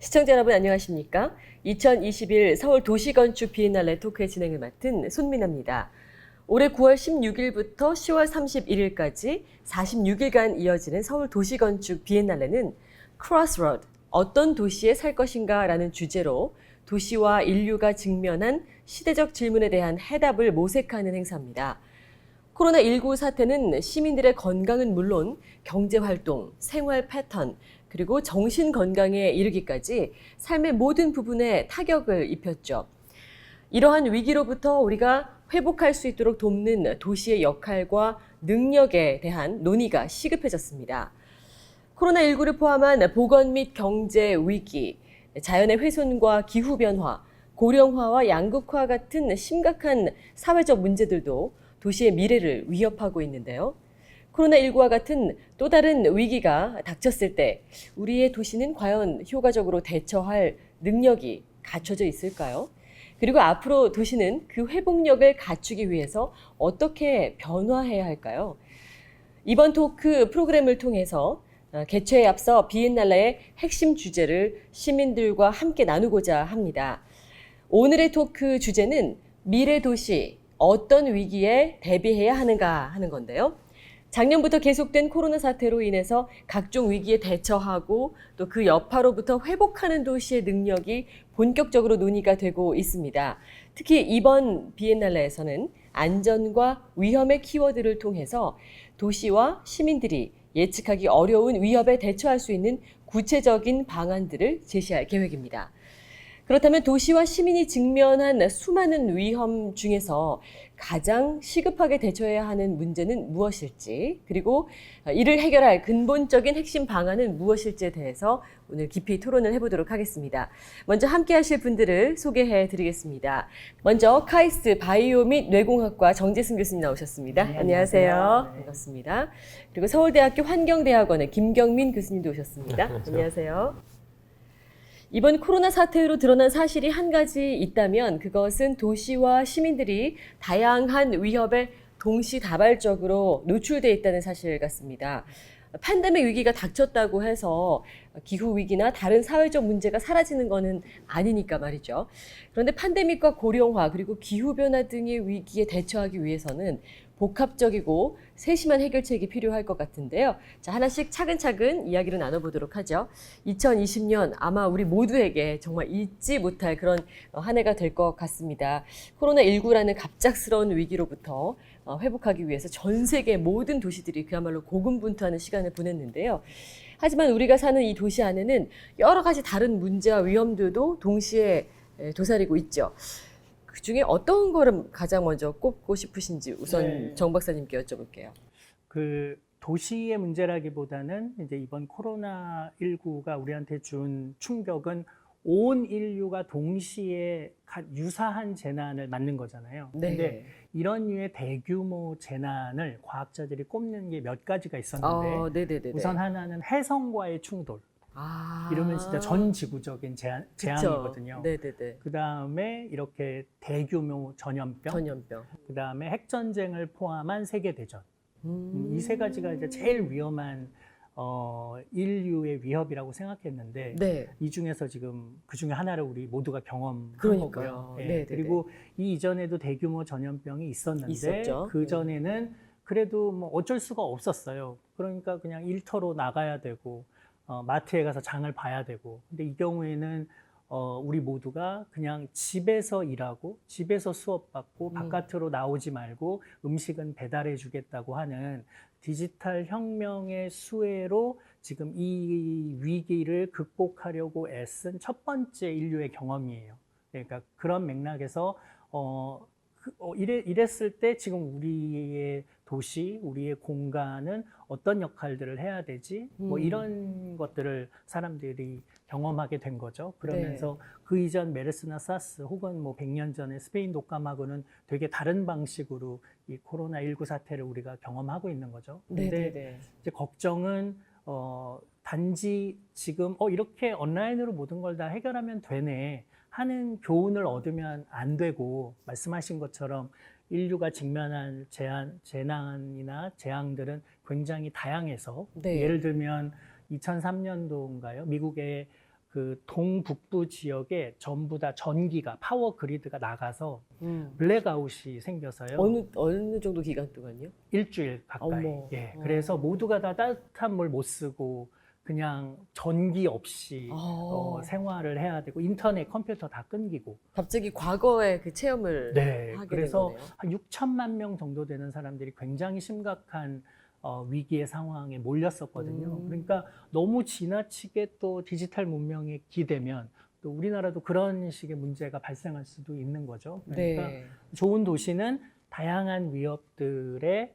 시청자 여러분 안녕하십니까? 2021 서울 도시건축 비엔날레 토크의 진행을 맡은 손민아입니다. 올해 9월 16일부터 10월 31일까지 46일간 이어지는 서울 도시건축 비엔날레는 크로스로드, 어떤 도시에 살 것인가 라는 주제로 도시와 인류가 직면한 시대적 질문에 대한 해답을 모색하는 행사입니다. 코로나19 사태는 시민들의 건강은 물론 경제활동, 생활 패턴, 그리고 정신 건강에 이르기까지 삶의 모든 부분에 타격을 입혔죠. 이러한 위기로부터 우리가 회복할 수 있도록 돕는 도시의 역할과 능력에 대한 논의가 시급해졌습니다. 코로나19를 포함한 보건 및 경제 위기, 자연의 훼손과 기후변화, 고령화와 양극화 같은 심각한 사회적 문제들도 도시의 미래를 위협하고 있는데요. 코로나19와 같은 또 다른 위기가 닥쳤을 때 우리의 도시는 과연 효과적으로 대처할 능력이 갖춰져 있을까요? 그리고 앞으로 도시는 그 회복력을 갖추기 위해서 어떻게 변화해야 할까요? 이번 토크 프로그램을 통해서 개최에 앞서 비엔날레의 핵심 주제를 시민들과 함께 나누고자 합니다. 오늘의 토크 주제는 미래 도시, 어떤 위기에 대비해야 하는가 하는 건데요. 작년부터 계속된 코로나 사태로 인해서 각종 위기에 대처하고 또 그 여파로부터 회복하는 도시의 능력이 본격적으로 논의가 되고 있습니다. 특히 이번 비엔날레에서는 안전과 위험의 키워드를 통해서 도시와 시민들이 예측하기 어려운 위협에 대처할 수 있는 구체적인 방안들을 제시할 계획입니다. 그렇다면 도시와 시민이 직면한 수많은 위험 중에서 가장 시급하게 대처해야 하는 문제는 무엇일지, 그리고 이를 해결할 근본적인 핵심 방안은 무엇일지에 대해서 오늘 깊이 토론을 해보도록 하겠습니다. 먼저 함께 하실 분들을 소개해 드리겠습니다. 먼저 카이스트 바이오 및 뇌공학과 정재승 교수님 나오셨습니다. 네, 안녕하세요. 안녕하세요. 네. 반갑습니다. 그리고 서울대학교 환경대학원의 김경민 교수님도 오셨습니다. 안녕하세요. 안녕하세요. 이번 코로나 사태로 드러난 사실이 한 가지 있다면 그것은 도시와 시민들이 다양한 위협에 동시다발적으로 노출돼 있다는 사실 같습니다. 팬데믹 위기가 닥쳤다고 해서 기후위기나 다른 사회적 문제가 사라지는 것은 아니니까 말이죠. 그런데 팬데믹과 고령화 그리고 기후변화 등의 위기에 대처하기 위해서는 복합적이고 세심한 해결책이 필요할 것 같은데요. 자, 하나씩 차근차근 이야기를 나눠보도록 하죠. 2020년 아마 우리 모두에게 정말 잊지 못할 그런 한 해가 될 것 같습니다. 코로나19라는 갑작스러운 위기로부터 회복하기 위해서 전 세계 모든 도시들이 그야말로 고군분투하는 시간을 보냈는데요. 하지만 우리가 사는 이 도시 안에는 여러 가지 다른 문제와 위험들도 동시에 도사리고 있죠. 그 중에 어떤 거를 가장 먼저 꼽고 싶으신지 우선 네. 정 박사님께 여쭤볼게요. 그 도시의 문제라기보다는 이제 이번 코로나19가 우리한테 준 충격은 온 인류가 동시에 유사한 재난을 맞는 거잖아요. 네. 근데 이런 류의 대규모 재난을 과학자들이 꼽는 게 몇 가지가 있었는데 네네네. 우선 하나는 해성과의 충돌. 이러면 진짜 전 지구적인 재앙이거든요. 네네네. 그 다음에 이렇게 대규모 전염병. 그 다음에 핵전쟁을 포함한 세계대전. 이 세 가지가 이제 제일 위험한 인류의 위협이라고 생각했는데 네. 이 중에서 지금 그 중에 하나를 우리 모두가 경험한 그러니까요. 거고요. 네네네. 그리고 이 이전에도 대규모 전염병이 있었는데 있었죠. 그 전에는 그래도 뭐 어쩔 수가 없었어요. 그러니까 그냥 일터로 나가야 되고 마트에 가서 장을 봐야 되고. 근데 이 경우에는 우리 모두가 그냥 집에서 일하고 집에서 수업받고 바깥으로 나오지 말고 음식은 배달해 주겠다고 하는 디지털 혁명의 수혜로 지금 이 위기를 극복하려고 애쓴 첫 번째 인류의 경험이에요. 그러니까 그런 맥락에서 이랬을 때 지금 우리의 도시, 우리의 공간은 어떤 역할들을 해야 되지? 뭐 이런 것들을 사람들이 경험하게 된 거죠. 그러면서 그 이전 메르스나 사스 혹은 뭐 100년 전에 스페인 독감하고는 되게 다른 방식으로 이 코로나19 사태를 우리가 경험하고 있는 거죠. 근데 이제 걱정은 단지 지금 이렇게 온라인으로 모든 걸 다 해결하면 되네 하는 교훈을 얻으면 안 되고, 말씀하신 것처럼 인류가 직면한 재난이나 재앙들은 굉장히 다양해서 예를 들면 2003년도인가요? 미국의 그 동북부 지역에 전부 다 전기가 파워 그리드가 나가서 음. 블랙아웃이 생겨서요. 어느 정도 기간 동안요? 일주일 가까이. 어머. 예. 그래서 모두가 다 따뜻한 물 못 쓰고 그냥 전기 없이 생활을 해야 되고 인터넷, 컴퓨터 다 끊기고. 갑자기 과거의 그 체험을 네. 하게 그래서 된 거네요. 한 6천만 명 정도 되는 사람들이 굉장히 심각한 위기의 상황에 몰렸었거든요. 그러니까 너무 지나치게 또 디지털 문명에 기대면 또 우리나라도 그런 식의 문제가 발생할 수도 있는 거죠. 그러니까 네. 좋은 도시는 다양한 위협들의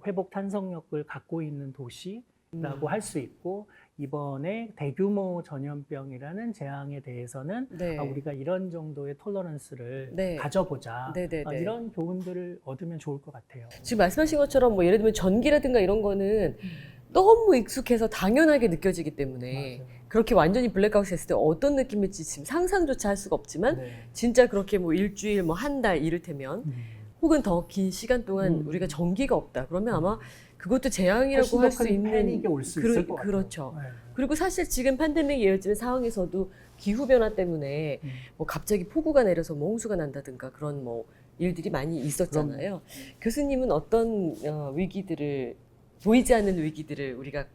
회복 탄성력을 갖고 있는 도시라고 할 수 있고, 이번에 대규모 전염병이라는 재앙에 대해서는 네. 우리가 이런 정도의 톨러런스를 네. 가져보자. 네네네. 이런 교훈들을 얻으면 좋을 것 같아요. 지금 말씀하신 것처럼 뭐 예를 들면 전기라든가 이런 거는 너무 익숙해서 당연하게 느껴지기 때문에 맞아요. 그렇게 완전히 블랙아웃 했을 때 어떤 느낌일지 지금 상상조차 할 수가 없지만 네. 진짜 그렇게 뭐 일주일 뭐 한 달 이를테면 혹은 더 긴 시간 동안 우리가 전기가 없다 그러면 아마 그것도 재앙이라고 할 수 있는 패닉이 올 수 있을 것 같아요. 그렇죠. 네. 그리고 사실 지금 팬데믹이 이어지는 상황에서도 기후 변화 때문에 뭐 갑자기 폭우가 내려서 뭐 홍수가 난다든가 그런 뭐 일들이 많이 있었잖아요. 교수님은 어떤 위기들을 보이지 않는 위기들을 우리가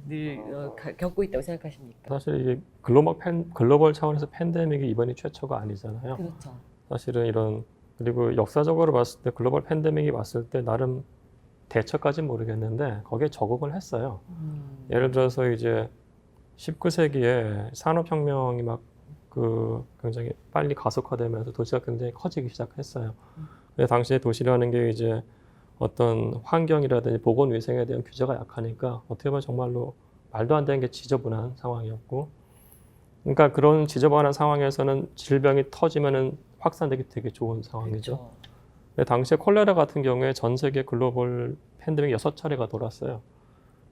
늘 겪고 있다고 생각하십니까? 사실 이게 글로벌 차원에서 팬데믹이 이번이 최초가 아니잖아요. 그렇죠. 사실은 이런, 그리고 역사적으로 봤을 때 글로벌 팬데믹이 왔을 때 나름 대처까지는 모르겠는데 거기에 적응을 했어요. 예를 들어서 이제 19세기에 산업혁명이 막 굉장히 빨리 가속화되면서 도시가 굉장히 커지기 시작했어요. 근데 당시에 도시라는 게 이제 어떤 환경이라든지 보건위생에 대한 규제가 약하니까 어떻게 보면 정말로 말도 안 되는 게 지저분한 상황이었고, 그러니까 그런 지저분한 상황에서는 질병이 터지면은 확산되기 되게 좋은 상황이죠. 그렇죠. 근데 당시에 콜레라 같은 경우에 전 세계 글로벌 팬데믹 6차례가 돌았어요.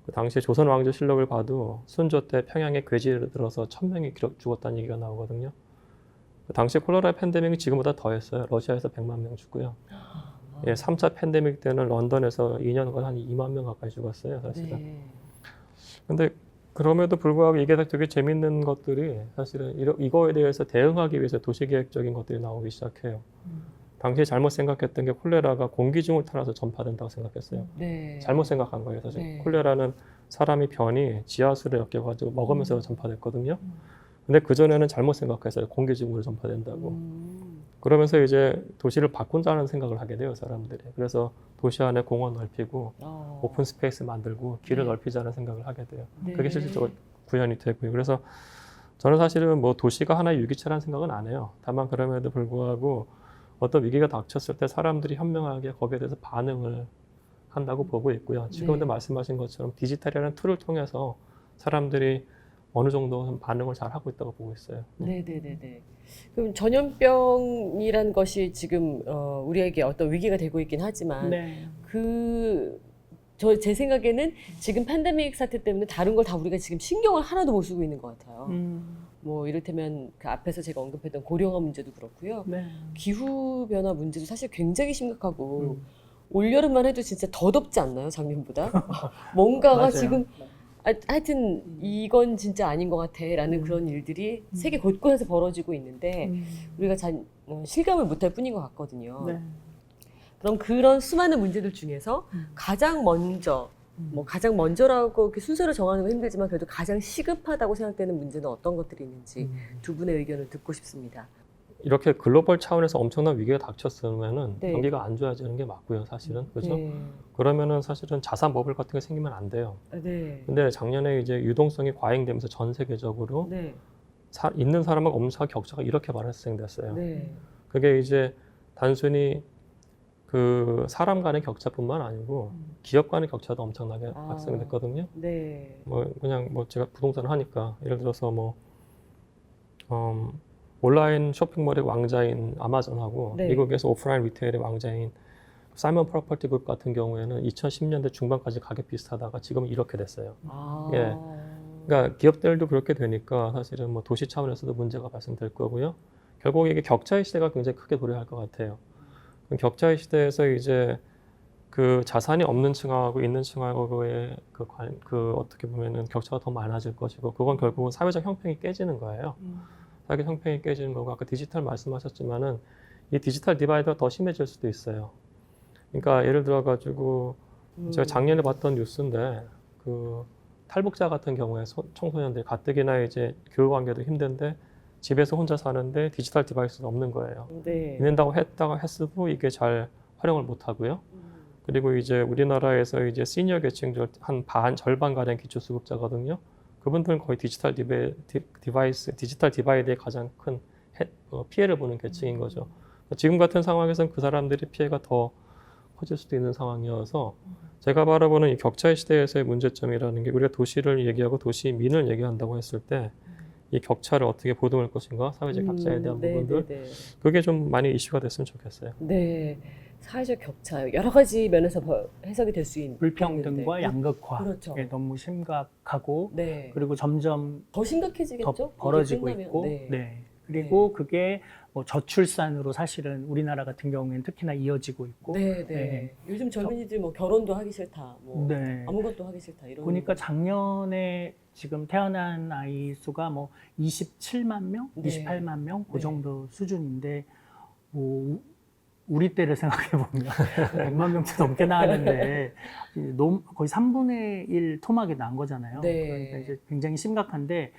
그 당시에 조선 왕조실록을 봐도 순조 때 평양에 괴지를 들어서 1000명이 죽었다는 얘기가 나오거든요. 그 당시에 콜레라 팬데믹이 지금보다 더했어요. 러시아에서 100만 명 죽고요. 예, 3차 팬데믹 때는 런던에서 2년간 한 2만 명 가까이 죽었어요, 사실은. 네. 근데 그럼에도 불구하고 이게 되게 재밌는 것들이 사실은 이거에 대해서 대응하기 위해서 도시계획적인 것들이 나오기 시작해요. 당시에 잘못 생각했던 게 콜레라가 공기중을 타라서 전파된다고 생각했어요. 네. 잘못 생각한 거예요, 사실. 네. 콜레라는 사람이 변이 지하수를 엮여가지고 먹으면서 전파됐거든요. 근데 그전에는 잘못 생각했어요. 공기중으로 전파된다고. 그러면서 이제 도시를 바꾼다는 생각을 하게 돼요, 사람들이. 그래서 도시 안에 공원 넓히고 오픈 스페이스 만들고 길을 네. 넓히자는 생각을 하게 돼요. 네. 그게 실질적으로 구현이 되고요. 그래서 저는 사실은 뭐 도시가 하나의 유기체라는 생각은 안 해요. 다만 그럼에도 불구하고 어떤 위기가 닥쳤을 때 사람들이 현명하게 거기에 대해서 반응을 한다고 보고 있고요. 지금도 네. 말씀하신 것처럼 디지털이라는 툴을 통해서 사람들이 어느 정도 반응을 잘 하고 있다고 보고 있어요. 네네네네. 그럼 전염병이란 것이 지금 우리에게 어떤 위기가 되고 있긴 하지만 네. 제 생각에는 지금 팬데믹 사태 때문에 다른 걸 다 우리가 지금 신경을 하나도 못 쓰고 있는 것 같아요. 뭐 이를테면 그 앞에서 제가 언급했던 고령화 문제도 그렇고요. 네. 기후 변화 문제도 사실 굉장히 심각하고 올여름만 해도 진짜 더 덥지 않나요, 작년보다? 뭔가가 맞아요. 지금 하여튼 이건 진짜 아닌 것 같아라는 그런 일들이 세계 곳곳에서 벌어지고 있는데 우리가 실감을 못할 뿐인 것 같거든요. 네. 그럼 그런 수많은 문제들 중에서 가장 먼저 가장 먼저라고 이렇게 순서를 정하는 건 힘들지만 그래도 가장 시급하다고 생각되는 문제는 어떤 것들이 있는지 두 분의 의견을 듣고 싶습니다. 이렇게 글로벌 차원에서 엄청난 위기가 닥쳤으면은 네. 경기가 안 좋아지는 게 맞고요, 사실은. 그죠? 네. 그러면은 사실은 자산 버블 같은 게 생기면 안 돼요. 네. 근데 작년에 이제 유동성이 과잉되면서 전 세계적으로 네. 있는 사람하고 없는 사람 격차가 이렇게 발생됐어요. 네. 그게 이제 단순히 그 사람 간의 격차뿐만 아니고 기업 간의 격차도 엄청나게 발생됐거든요. 네. 뭐 그냥 뭐 제가 부동산을 하니까 예를 들어서 뭐 온라인 쇼핑몰의 왕자인 아마존하고 네. 미국에서 오프라인 리테일의 왕자인 사이먼 프로퍼티 그룹 같은 경우에는 2010년대 중반까지 가격 비슷하다가 지금은 이렇게 됐어요. 예. 그러니까 기업들도 그렇게 되니까 사실은 뭐 도시 차원에서도 문제가 발생될 거고요. 결국 이게 격차의 시대가 굉장히 크게 도래할 것 같아요. 그럼 격차의 시대에서 이제 그 자산이 없는 층하고 있는 층하고의 그 어떻게 보면은 격차가 더 많아질 것이고 그건 결국은 사회적 형평이 깨지는 거예요. 사회적 형평이 깨지는 거고 아까 디지털 말씀하셨지만은 이 디지털 디바이드가 더 심해질 수도 있어요. 그러니까 예를 들어 가지고 제가 작년에 봤던 뉴스인데 그 탈북자 같은 경우에 청소년들 가뜩이나 이제 교육 관계도 힘든데 집에서 혼자 사는데 디지털 디바이스가 없는 거예요. 네. 있는다고 했어도 이게 잘 활용을 못 하고요. 그리고 이제 우리나라에서 이제 시니어 계층들 한 절반 가량 기초수급자거든요. 그분들은 거의 디지털 디바이드의 가장 큰 피해를 보는 계층인 거죠. 지금 같은 상황에서는 그 사람들의 피해가 더 커질 수도 있는 상황이어서 제가 바라보는 이 격차의 시대에서의 문제점이라는 게 우리가 도시를 얘기하고 도시민을 얘기한다고 했을 때 이 격차를 어떻게 보듬을 것인가, 사회적 격차에 대한 부분들, 그게 좀 많이 이슈가 됐으면 좋겠어요. 네, 사회적 격차 여러 가지 면에서 해석이 될 수 있는 불평등과 양극화 그렇죠. 너무 심각하고 네. 그리고 점점 더 심각해지겠죠? 더 벌어지고 이게 끝나면. 있고 네. 네. 그리고 그게 뭐 저출산으로 사실은 우리나라 같은 경우에는 특히나 이어지고 있고 네, 네. 네. 요즘 젊은이들 뭐 결혼도 하기 싫다, 뭐 네. 아무것도 하기 싫다 이런. 보니까 작년에 지금 태어난 아이 수가 뭐 27만 명, 네. 28만 명 그 네. 정도 수준인데 뭐 우리 때를 생각해 보면 100만 명도 넘게 나왔는데 거의 3분의 1 토막이 난 거잖아요. 네. 그러니까 이제 굉장히 심각한데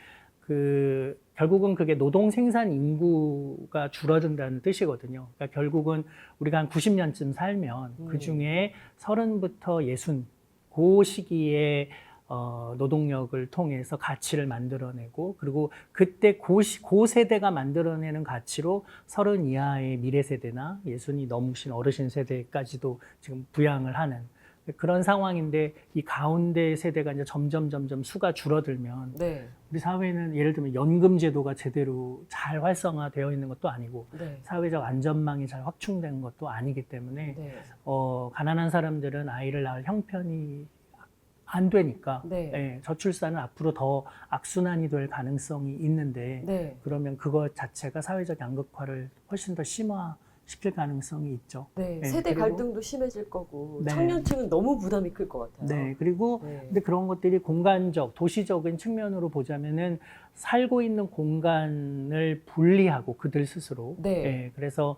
결국은 그게 노동 생산 인구가 줄어든다는 뜻이거든요. 그러니까 결국은 우리가 한 90년쯤 살면 그 중에 30부터 60, 그 시기에 노동력을 통해서 가치를 만들어내고 그리고 그때 그 세대가 만들어내는 가치로 30 이하의 미래 세대나 60이 넘으신 어르신 세대까지도 지금 부양을 하는 그런 상황인데 이 가운데 세대가 이제 점점 수가 줄어들면 네. 우리 사회는 예를 들면 연금 제도가 제대로 잘 활성화되어 있는 것도 아니고 네. 사회적 안전망이 잘 확충된 것도 아니기 때문에 네. 가난한 사람들은 아이를 낳을 형편이 안 되니까 네. 예, 저출산은 앞으로 더 악순환이 될 가능성이 있는데 네. 그러면 그것 자체가 사회적 양극화를 훨씬 더 심화시킬 가능성이 있죠. 네. 네, 세대 그리고- 갈등도 심해질 거고 네. 청년층은 너무 부담이 클 것 같아요. 네, 그리고 네. 근데 그런 것들이 공간적, 도시적인 측면으로 보자면은 살고 있는 공간을 분리하고 그들 스스로. 네. 예, 그래서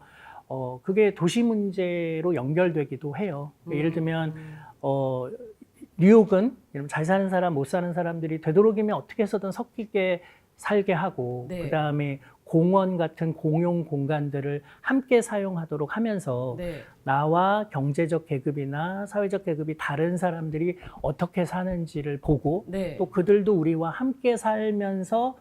그게 도시 문제로 연결되기도 해요. 예를 들면 뉴욕은 잘 사는 사람, 못 사는 사람들이 되도록이면 어떻게 해서든 섞이게 살게 하고 네. 그다음에 공원 같은 공용 공간들을 함께 사용하도록 하면서 네. 나와 경제적 계급이나 사회적 계급이 다른 사람들이 어떻게 사는지를 보고 네. 또 그들도 우리와 함께 살면서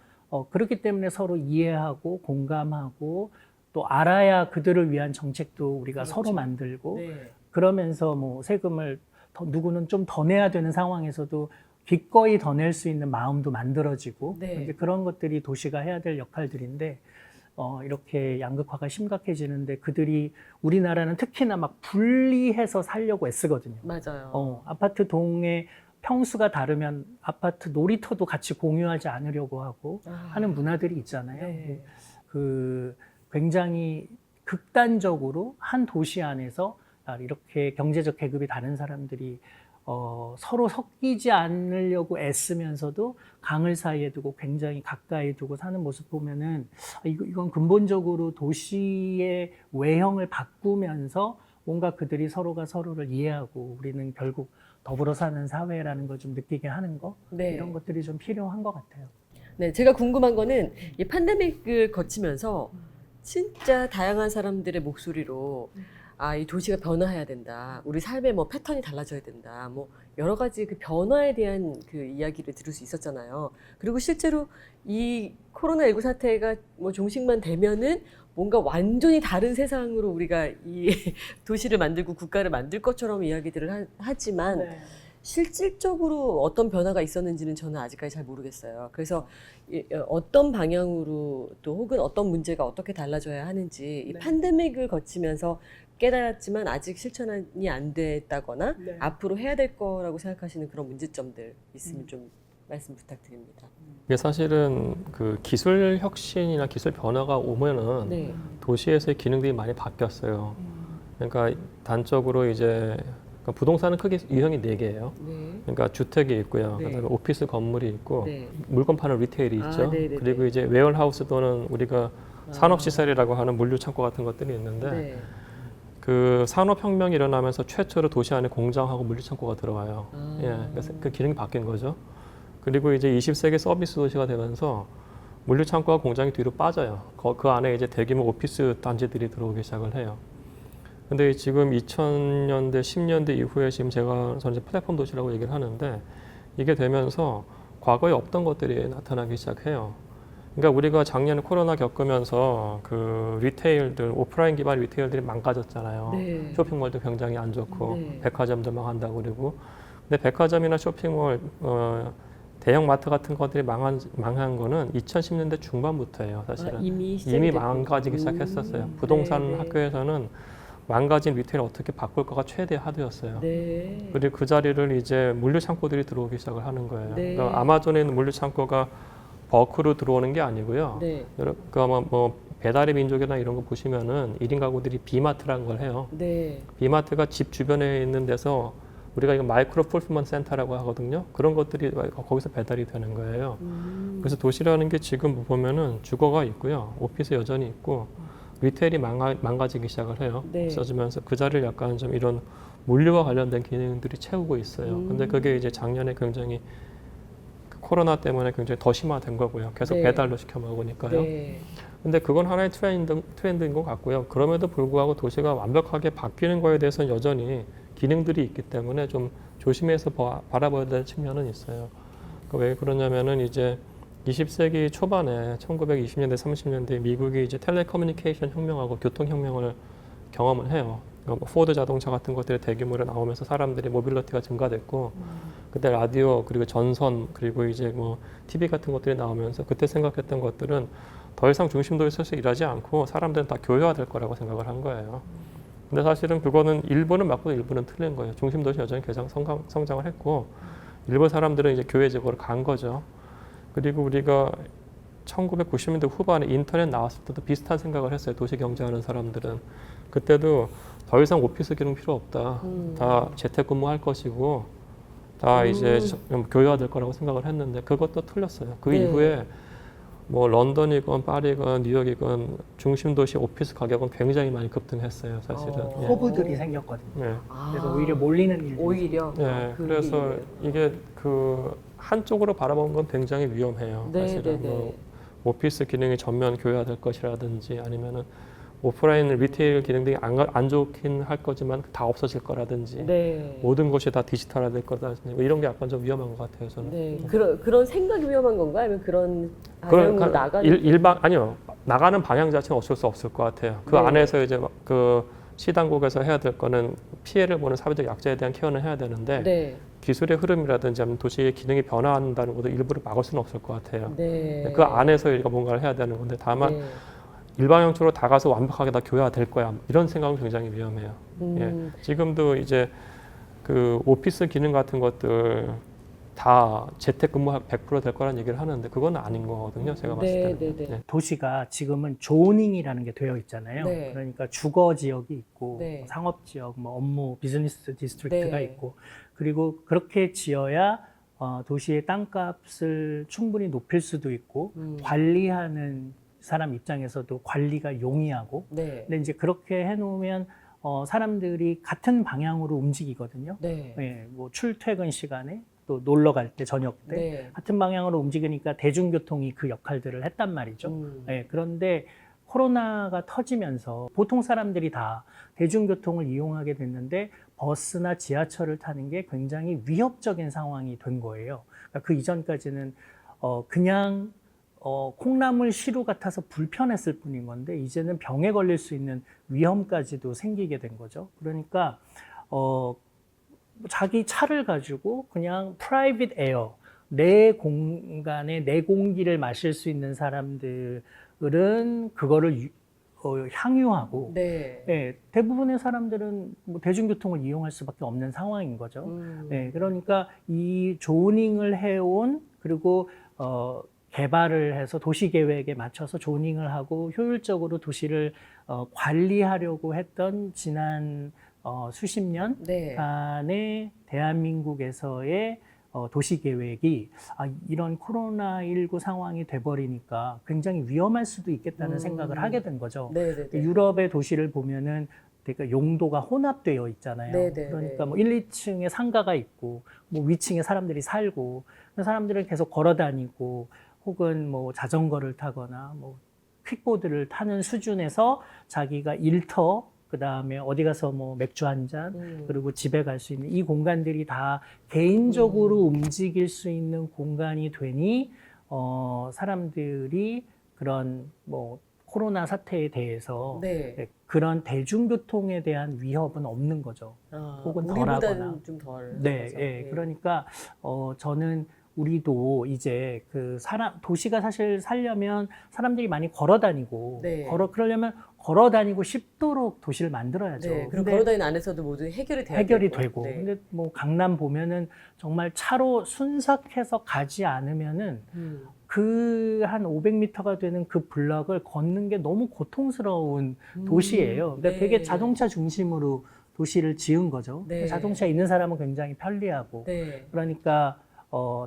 그렇기 때문에 서로 이해하고 공감하고 또 알아야 그들을 위한 정책도 우리가 그렇죠. 서로 만들고 네. 그러면서 뭐 세금을 누구는 좀 더 내야 되는 상황에서도 기꺼이 더 낼 수 있는 마음도 만들어지고 네. 이제 그런 것들이 도시가 해야 될 역할들인데 이렇게 양극화가 심각해지는데 그들이 우리나라는 특히나 막 분리해서 살려고 애쓰거든요. 맞아요. 아파트 동의 평수가 다르면 아파트 놀이터도 같이 공유하지 않으려고 하고 하는 문화들이 있잖아요. 네. 굉장히 극단적으로 한 도시 안에서 이렇게 경제적 계급이 다른 사람들이 서로 섞이지 않으려고 애쓰면서도 강을 사이에 두고 굉장히 가까이 두고 사는 모습 보면은 이건 근본적으로 도시의 외형을 바꾸면서 뭔가 그들이 서로가 서로를 이해하고 우리는 결국 더불어 사는 사회라는 걸 좀 느끼게 하는 거 네. 이런 것들이 좀 필요한 것 같아요. 네, 제가 궁금한 거는 이 팬데믹을 거치면서 진짜 다양한 사람들의 목소리로 이 도시가 변화해야 된다. 우리 삶의 뭐 패턴이 달라져야 된다. 뭐 여러 가지 그 변화에 대한 그 이야기를 들을 수 있었잖아요. 그리고 실제로 이 코로나19 사태가 뭐 종식만 되면은 뭔가 완전히 다른 세상으로 우리가 이 도시를 만들고 국가를 만들 것처럼 이야기들을 하지만 실질적으로 어떤 변화가 있었는지는 저는 아직까지 잘 모르겠어요. 그래서 어떤 방향으로 또 혹은 어떤 문제가 어떻게 달라져야 하는지 이 팬데믹을 거치면서 깨달았지만 아직 실천이 안 됐다거나 앞으로 해야 될 거라고 생각하시는 그런 문제점들 있으면 좀 말씀 부탁드립니다. 이게 사실은 그 기술 혁신이나 기술 변화가 오면은 네. 도시에서의 기능들이 많이 바뀌었어요. 그러니까 단적으로 이제 그러니까 부동산은 크게 유형이 4개예요. 네. 그러니까 주택이 있고요. 네. 그다음에 오피스 건물이 있고 네. 물건 파는 리테일이 아, 있죠. 네네네. 그리고 이제 웨어하우스 또는 우리가 산업시설이라고 하는 물류 창고 같은 것들이 있는데 네. 그 산업혁명이 일어나면서 최초로 도시 안에 공장하고 물류 창고가 들어와요. 아. 예, 그래서 그 기능이 바뀐 거죠. 그리고 이제 20세기 서비스 도시가 되면서 물류 창고와 공장이 뒤로 빠져요. 그 안에 이제 대규모 오피스 단지들이 들어오기 시작을 해요. 근데 지금 2000년대, 10년대 이후에 지금 저는 이제 플랫폼 도시라고 얘기를 하는데 이게 되면서 과거에 없던 것들이 나타나기 시작해요. 그러니까 우리가 작년에 코로나 겪으면서 그 리테일들, 오프라인 기반 리테일들이 망가졌잖아요. 네. 쇼핑몰도 굉장히 안 좋고 네. 백화점도 망한다고 그러고. 근데 백화점이나 쇼핑몰, 대형 마트 같은 것들이 망한 거는 2010년대 중반부터예요, 사실은. 아, 이미 이미 망가지기 시작했었어요. 부동산 네, 네. 학교에서는 망가진 리테일을 어떻게 바꿀 거가 최대 하드였어요. 네. 그리고 그 자리를 이제 물류 창고들이 들어오기 시작을 하는 거예요. 네. 그러니까 아마존에 있는 물류 창고가 버크로 들어오는 게 아니고요. 네. 그 아마 뭐 배달의 민족이나 이런 거 보시면은 1인 가구들이 비마트라는 걸 해요. 네. 비마트가 집 주변에 있는 데서 우리가 이거 마이크로 풀필먼트 센터라고 하거든요. 그런 것들이 거기서 배달이 되는 거예요. 그래서 도시라는 게 지금 보면은 주거가 있고요. 오피스 여전히 있고 리테일이 망가지기 시작을 해요. 네. 없어지면서 그 자리를 약간 좀 이런 물류와 관련된 기능들이 채우고 있어요. 근데 그게 이제 작년에 굉장히 코로나 때문에 굉장히 더 심화된 거고요. 계속 네. 배달로 시켜 먹으니까요. 네. 근데 그건 하나의 트렌드인 것 같고요. 그럼에도 불구하고 도시가 완벽하게 바뀌는 거에 대해서는 여전히 기능들이 있기 때문에 좀 조심해서 바라봐야 될 측면은 있어요. 왜 그러냐면은 이제 20세기 초반에 1920년대, 30년대 미국이 이제 텔레커뮤니케이션 혁명하고 교통혁명을 경험을 해요. 포드 자동차 같은 것들이 대규모로 나오면서 사람들이 모빌리티가 증가됐고 그때 라디오 그리고 전선 그리고 이제 뭐 TV 같은 것들이 나오면서 그때 생각했던 것들은 더 이상 중심도에 서서 일하지 않고 사람들은 다 교회화될 거라고 생각을 한 거예요. 근데 사실은 그거는 일부는 맞고 일부는 틀린 거예요. 중심도시 여전히 성장을 했고 일부 사람들은 이제 교회적으로 간 거죠. 그리고 우리가 1990년대 후반에 인터넷 나왔을 때도 비슷한 생각을 했어요. 도시 경제하는 사람들은. 그때도 더 이상 오피스 기능 필요 없다. 다 재택근무할 것이고 다 이제 교회화될 거라고 생각을 했는데 그것도 틀렸어요. 그 네. 이후에 뭐 런던이건 파리건 뉴욕이건 중심 도시 오피스 가격은 굉장히 많이 급등했어요, 사실은. 예. 허브들이 생겼거든요. 예. 그래서 오히려 몰리는 일들이 오히려 예, 그 그래서 일이네요. 이게 그 한쪽으로 바라보는 건 굉장히 위험해요. 네, 사실은 네, 뭐 네. 오피스 기능이 전면 교회화될 것이라든지 아니면은 오프라인 리테일 기능들이 안 좋긴 할 거지만 다 없어질 거라든지 네. 모든 것이 다 디지털화될 거라든지 뭐 이런 게 약간 좀 위험한 것 같아요, 저는. 네. 그런 생각이 위험한 건가요? 아니면 그런 그런 방향으로 나가는 일방 아니요 나가는 방향 자체는 어쩔 수 없을 것 같아요. 그 네. 안에서 이제 그 시당국에서 해야 될 거는 피해를 보는 사회적 약자에 대한 케어는 해야 되는데 네. 기술의 흐름이라든지 아니면 도시의 기능이 변화한다는 것도 일부러 막을 수는 없을 것 같아요. 네. 그 안에서 우리가 뭔가를 해야 되는 건데 다만 네. 일방형적으로 다가서 완벽하게 다 교회화될 거야 이런 생각은 굉장히 위험해요. 예. 지금도 이제 그 오피스 기능 같은 것들 다 재택근무 100%될 거란 얘기를 하는데 그건 아닌 거거든요. 제가 봤을 네, 때는. 네, 네. 예. 도시가 지금은 조닝이라는 게 되어 있잖아요. 네. 그러니까 주거 지역이 있고 네. 상업 지역, 뭐 업무 비즈니스 디스트릭트가 네. 있고 그리고 그렇게 지어야 도시의 땅값을 충분히 높일 수도 있고 관리하는 사람 입장에서도 관리가 용이하고 네. 근데 이제 그렇게 해놓으면 사람들이 같은 방향으로 움직이거든요. 네. 예, 뭐 출퇴근 시간에 또 놀러 갈 때 저녁 때 네. 같은 방향으로 움직이니까 대중교통이 그 역할들을 했단 말이죠. 네. 예, 그런데 코로나가 터지면서 보통 사람들이 다 대중교통을 이용하게 됐는데 버스나 지하철을 타는 게 굉장히 위협적인 상황이 된 거예요. 그러니까 그 이전까지는 그냥 콩나물 시루 같아서 불편했을 뿐인 건데 이제는 병에 걸릴 수 있는 위험까지도 생기게 된 거죠. 그러니까 자기 차를 가지고 그냥 프라이빗 에어, 내 공간에 내 공기를 마실 수 있는 사람들은 그거를 향유하고 네. 예, 대부분의 사람들은 뭐 대중교통을 이용할 수밖에 없는 상황인 거죠. 예, 그러니까 이 조닝을 해온 그리고 개발을 해서 도시 계획에 맞춰서 조닝을 하고 효율적으로 도시를 관리하려고 했던 지난 수십 년 네. 간의 대한민국에서의 도시 계획이 이런 코로나19 상황이 돼버리니까 굉장히 위험할 수도 있겠다는 생각을 하게 된 거죠. 네네네. 유럽의 도시를 보면은 되게 용도가 혼합되어 있잖아요. 네네네. 그러니까 뭐 1, 2층에 상가가 있고 뭐 위층에 사람들이 살고 사람들은 계속 걸어 다니고 혹은 뭐 자전거를 타거나 뭐 퀵보드를 타는 수준에서 자기가 일터 그다음에 어디 가서 뭐 맥주 한 잔 그리고 집에 갈 수 있는 이 공간들이 다 개인적으로 움직일 수 있는 공간이 되니 사람들이 그런 뭐 코로나 사태에 대해서 네. 그런 대중교통에 대한 위협은 없는 거죠. 혹은 덜하거나. 우리보다는 좀 덜. 네, 거죠. 예. 그러니까 저는 우리도 이제 그 도시가 사실 살려면 사람들이 많이 걸어 다니고 네. 그러려면 걸어 다니고 싶도록 도시를 만들어야죠. 네. 그리고 근데 걸어다니는 안에서도 모두 해결이 돼야 해결이 되고. 네. 근데 뭐 강남 보면은 정말 차로 순삭해서 가지 않으면은 그 한 500m가 되는 그 블럭을 걷는 게 너무 고통스러운 도시예요. 그러니까 네. 되게 자동차 중심으로 도시를 지은 거죠. 네. 자동차 있는 사람은 굉장히 편리하고. 네. 그러니까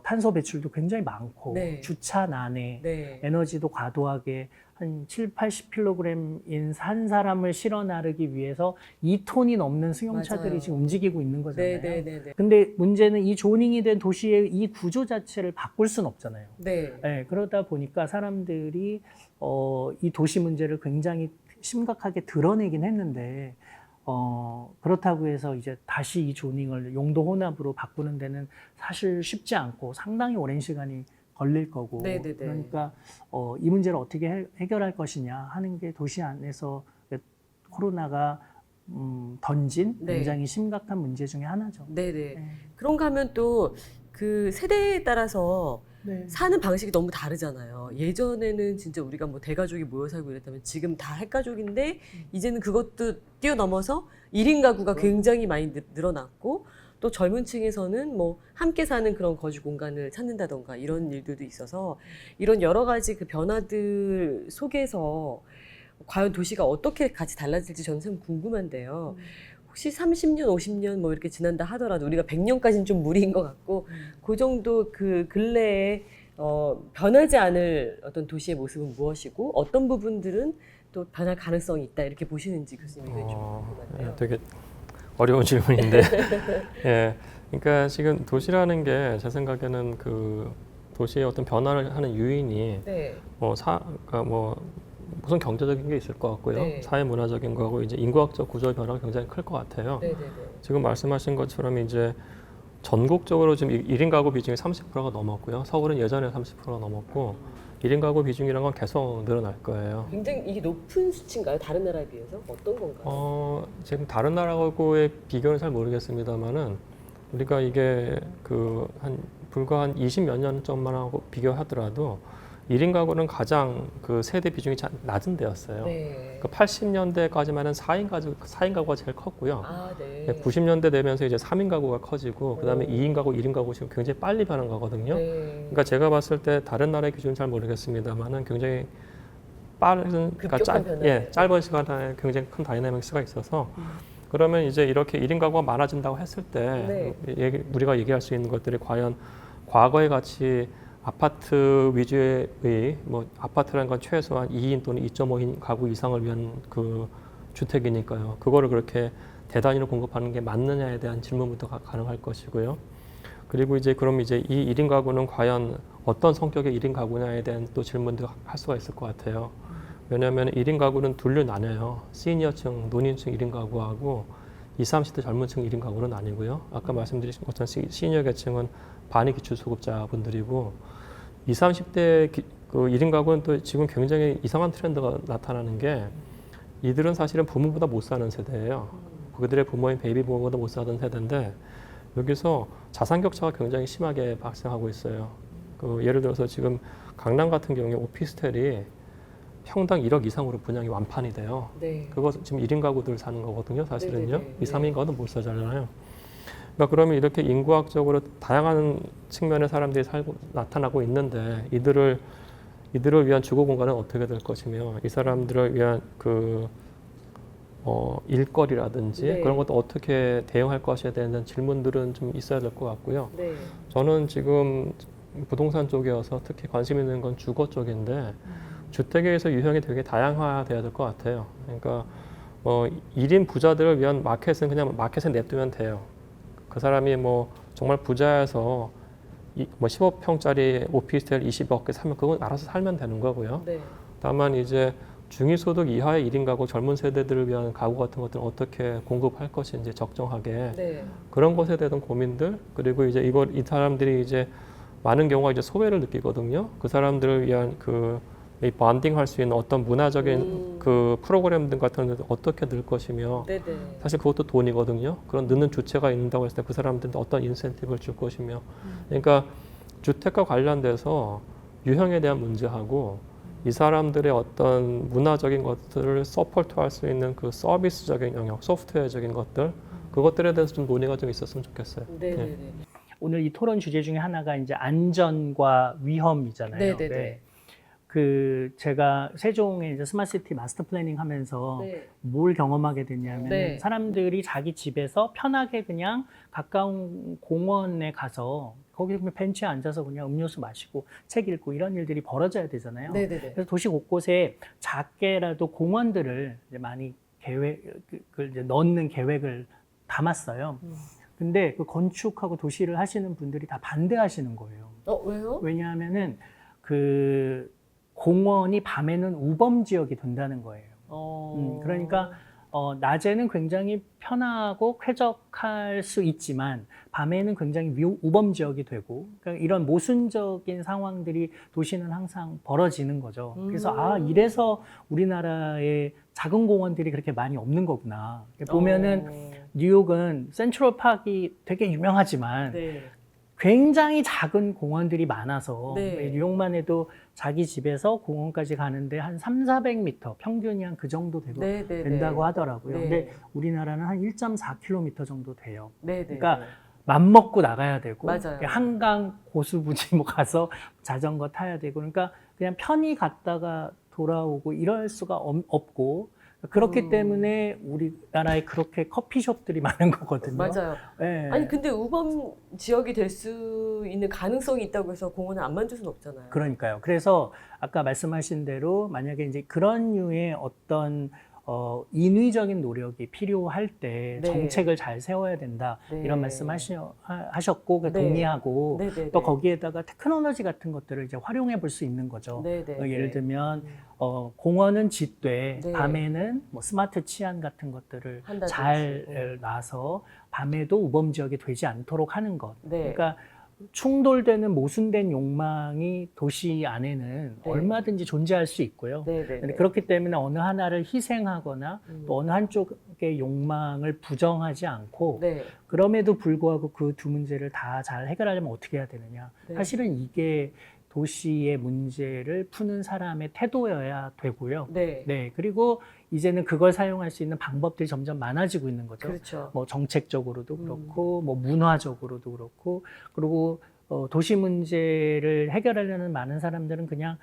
탄소 배출도 굉장히 많고 네. 주차난에 네. 에너지도 과도하게 한 7, 80kg인 한 사람을 실어 나르기 위해서 2톤이 넘는 승용차들이 맞아요. 지금 움직이고 있는 거잖아요. 네. 네. 네. 근데 문제는 이 조닝이 된 도시의 이 구조 자체를 바꿀 수는 없잖아요. 네. 네, 그러다 보니까 사람들이 이 도시 문제를 굉장히 심각하게 드러내긴 했는데 그렇다고 해서 이제 다시 이 조닝을 용도 혼합으로 바꾸는 데는 사실 쉽지 않고 상당히 오랜 시간이 걸릴 거고. 네네네. 그러니까 이 문제를 어떻게 해결할 것이냐 하는 게 도시 안에서 코로나가 던진 네. 굉장히 심각한 문제 중에 하나죠. 네네. 네. 그런가 하면 또 그 세대에 따라서 네. 사는 방식이 너무 다르잖아요. 예전에는 진짜 우리가 뭐 대가족이 모여 살고 이랬다면 지금 다 핵가족인데 이제는 그것도 뛰어넘어서 1인 가구가 굉장히 많이 늘어났고 또 젊은 층에서는 뭐 함께 사는 그런 거주 공간을 찾는다던가 이런 일들도 있어서 이런 여러 가지 그 변화들 속에서 과연 도시가 어떻게 같이 달라질지 저는 참 궁금한데요. 혹시 30년, 50년 뭐 이렇게 지난다 하더라도 우리가 100년까지는 좀 무리인 것 같고 그 정도 그 근래에 변하지 않을 어떤 도시의 모습은 무엇이고 어떤 부분들은 또 변할 가능성이 있다 이렇게 보시는지 교수님 의견이 좀 궁금한데요. 되게 어려운 질문인데, 예, 그러니까 지금 도시라는 게 제 생각에는 그 도시의 어떤 변화를 하는 요인이 네. 그러니까 우선 경제적인 게 있을 것 같고요, 네. 사회 문화적인 거하고 이제 인구학적 구조의 변화가 굉장히 클 것 같아요. 네네네. 지금 말씀하신 것처럼 이제 전국적으로 지금 1인 가구 비중이 30%가 넘었고요, 서울은 예전에 30%가 넘었고 1인 가구 비중이란 건 계속 늘어날 거예요. 굉장히 이게 높은 수치인가요? 다른 나라에 비해서 어떤 건가요? 지금 다른 나라하고의 비교는 잘 모르겠습니다만은 우리가 이게 불과 한 20몇 년 전만 하고 비교하더라도 1인 가구는 가장 그 세대 비중이 낮은 데였어요. 네. 그 80년대까지만은 4인 가구가 제일 컸고요. 아, 네. 90년대 되면서 이제 3인 가구가 커지고 그다음에 2인 가구, 1인 가구 지금 굉장히 빨리 변한 거거든요. 네. 그러니까 제가 봤을 때 다른 나라의 기준은 잘 모르겠습니다만은 굉장히 빠른, 급격한 변화네. 짧은 시간에 굉장히 큰 다이내믹스가 있어서 그러면 이제 이렇게 1인 가구가 많아진다고 했을 때 우리가 얘기할 수 있는 것들이 과연 과거에 같이 아파트 위주의 아파트라는 건 최소한 2인 또는 2.5인 가구 이상을 위한 그 주택이니까요. 그거를 그렇게 대단위로 공급하는 게 맞느냐에 대한 질문부터 가능할 것이고요. 그리고 이제 그럼 이제 이 1인 가구는 과연 어떤 성격의 1인 가구냐에 대한 또 질문도 할 수가 있을 것 같아요. 왜냐하면 1인 가구는 둘로 나뉘어요. 시니어층, 노년층 1인 가구하고 20, 30대 젊은 층 1인 가구는 아니고요. 아까 말씀드린 것처럼 시니어 계층은 반이 기초수급자분들이고 20, 30대 그 1인 가구는 또 지금 굉장히 이상한 트렌드가 나타나는 게 이들은 사실은 부모보다 못 사는 세대예요. 그들의 부모인 베이비 부모보다 못 사던 세대인데 여기서 자산 격차가 굉장히 심하게 발생하고 있어요. 예를 들어서 지금 강남 같은 경우에 오피스텔이 평당 1억 이상으로 분양이 완판이 돼요. 네. 그거 지금 1인 가구들 사는 거거든요, 사실은요. 네네네. 2, 3인 가구는 못 사잖아요. 그러니까 그러면 이렇게 인구학적으로 다양한 측면의 사람들이 나타나고 있는데 이들을 위한 주거 공간은 어떻게 될 것이며 이 사람들을 위한 일거리라든지 네. 그런 것도 어떻게 대응할 것에 대한 질문들은 좀 있어야 될 것 같고요. 네. 저는 지금 부동산 쪽이어서 특히 관심 있는 건 주거 쪽인데 주택에서 유형이 되게 다양화돼야 될 것 같아요. 그러니까 1인 부자들을 위한 마켓은 그냥 마켓에 냅두면 돼요. 그 사람이 뭐 정말 부자여서 15평짜리 오피스텔 20억 개 사면 그건 알아서 살면 되는 거고요. 네. 다만 이제 중위소득 이하의 1인 가구 젊은 세대들을 위한 가구 같은 것들을 어떻게 공급할 것인지 적정하게 네. 그런 것에 대한 고민들 그리고 이제 이 사람들이 이제 많은 경우가 이제 소외를 느끼거든요. 그 사람들을 위한 이 본딩 할 수 있는 어떤 문화적인 그 프로그램 등 같은 데 어떻게 늘 것이며 네네. 사실 그것도 돈이거든요. 그런 넣는 주체가 있는다고 했을 때 그 사람들한테 어떤 인센티브를 줄 것이며 그러니까 주택과 관련돼서 유형에 대한 문제하고 이 사람들의 어떤 문화적인 것들을 서포트할 수 있는 그 서비스적인 영역, 소프트웨어적인 것들 그것들에 대해서 좀 논의가 좀 있었으면 좋겠어요. 네네네. 오늘 이 토론 주제 중에 하나가 이제 안전과 위험이잖아요. 네네네. 네. 제가 세종에 이제 스마트시티 마스터 플래닝 하면서 네. 뭘 경험하게 됐냐면 네. 사람들이 자기 집에서 편하게 그냥 가까운 공원에 가서 거기 그냥 벤치에 앉아서 그냥 음료수 마시고 책 읽고 이런 일들이 벌어져야 되잖아요. 네네네. 그래서 도시 곳곳에 작게라도 공원들을 이제 많이 계획을 이제 넣는 계획을 담았어요. 근데 그 건축하고 도시를 하시는 분들이 다 반대하시는 거예요. 왜요? 왜냐하면은 그 공원이 밤에는 우범 지역이 된다는 거예요. 그러니까 낮에는 굉장히 편하고 쾌적할 수 있지만 밤에는 굉장히 우범 지역이 되고 그러니까 이런 모순적인 상황들이 도시는 항상 벌어지는 거죠. 그래서 이래서 우리나라의 작은 공원들이 그렇게 많이 없는 거구나. 보면은 뉴욕은 센트럴 파크가 되게 유명하지만 네. 굉장히 작은 공원들이 많아서 네. 뉴욕만 해도 자기 집에서 공원까지 가는데 한 300~400m 평균이 한 그 정도 된다고 하더라고요. 네. 근데 우리나라는 한 1.4km 정도 돼요. 네네. 그러니까 맘먹고 나가야 되고 맞아요. 한강 고수부지 뭐 가서 자전거 타야 되고 그러니까 그냥 편히 갔다가 돌아오고 이럴 수가 없고 그렇기 때문에 우리나라에 그렇게 커피숍들이 많은 거거든요. 맞아요. 네. 아니 근데 우범 지역이 될 수 있는 가능성이 있다고 해서 공원을 안 만들 수는 없잖아요. 그러니까요. 그래서 아까 말씀하신 대로 만약에 이제 그런 류의 어떤 인위적인 노력이 필요할 때 네. 정책을 잘 세워야 된다. 네. 이런 말씀하셨고 네. 동의하고 네네네. 또 거기에다가 테크놀로지 같은 것들을 이제 활용해 볼 수 있는 거죠. 네네. 예를 들면 공원은 짖되 네. 밤에는 뭐 스마트 치안 같은 것들을 한다든지. 잘 놔서 밤에도 우범 지역이 되지 않도록 하는 것. 네. 그러니까 충돌되는 모순된 욕망이 도시 안에는 네. 얼마든지 존재할 수 있고요. 네네. 근데 그렇기 때문에 어느 하나를 희생하거나 또 어느 한쪽의 욕망을 부정하지 않고 네. 그럼에도 불구하고 그 두 문제를 다 잘 해결하려면 어떻게 해야 되느냐. 네. 사실은 이게 도시의 문제를 푸는 사람의 태도여야 되고요. 네. 네. 그리고 이제는 그걸 사용할 수 있는 방법들이 점점 많아지고 있는 거죠. 그렇죠. 뭐 정책적으로도 그렇고 뭐 문화적으로도 그렇고 그리고 도시 문제를 해결하려는 많은 사람들은 그냥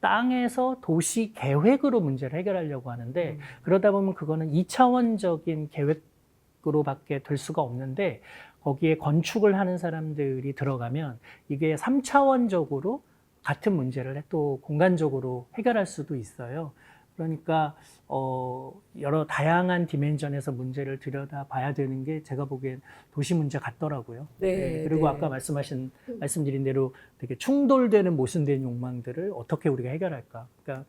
땅에서 도시 계획으로 문제를 해결하려고 하는데 그러다 보면 그거는 2차원적인 계획으로밖에 될 수가 없는데 거기에 건축을 하는 사람들이 들어가면 이게 3차원적으로 같은 문제를 또 공간적으로 해결할 수도 있어요. 그러니까 여러 다양한 디멘전에서 문제를 들여다봐야 되는 게 제가 보기엔 도시 문제 같더라고요. 네, 그리고 네. 아까 말씀드린 대로 되게 충돌되는 모순된 욕망들을 어떻게 우리가 해결할까? 그러니까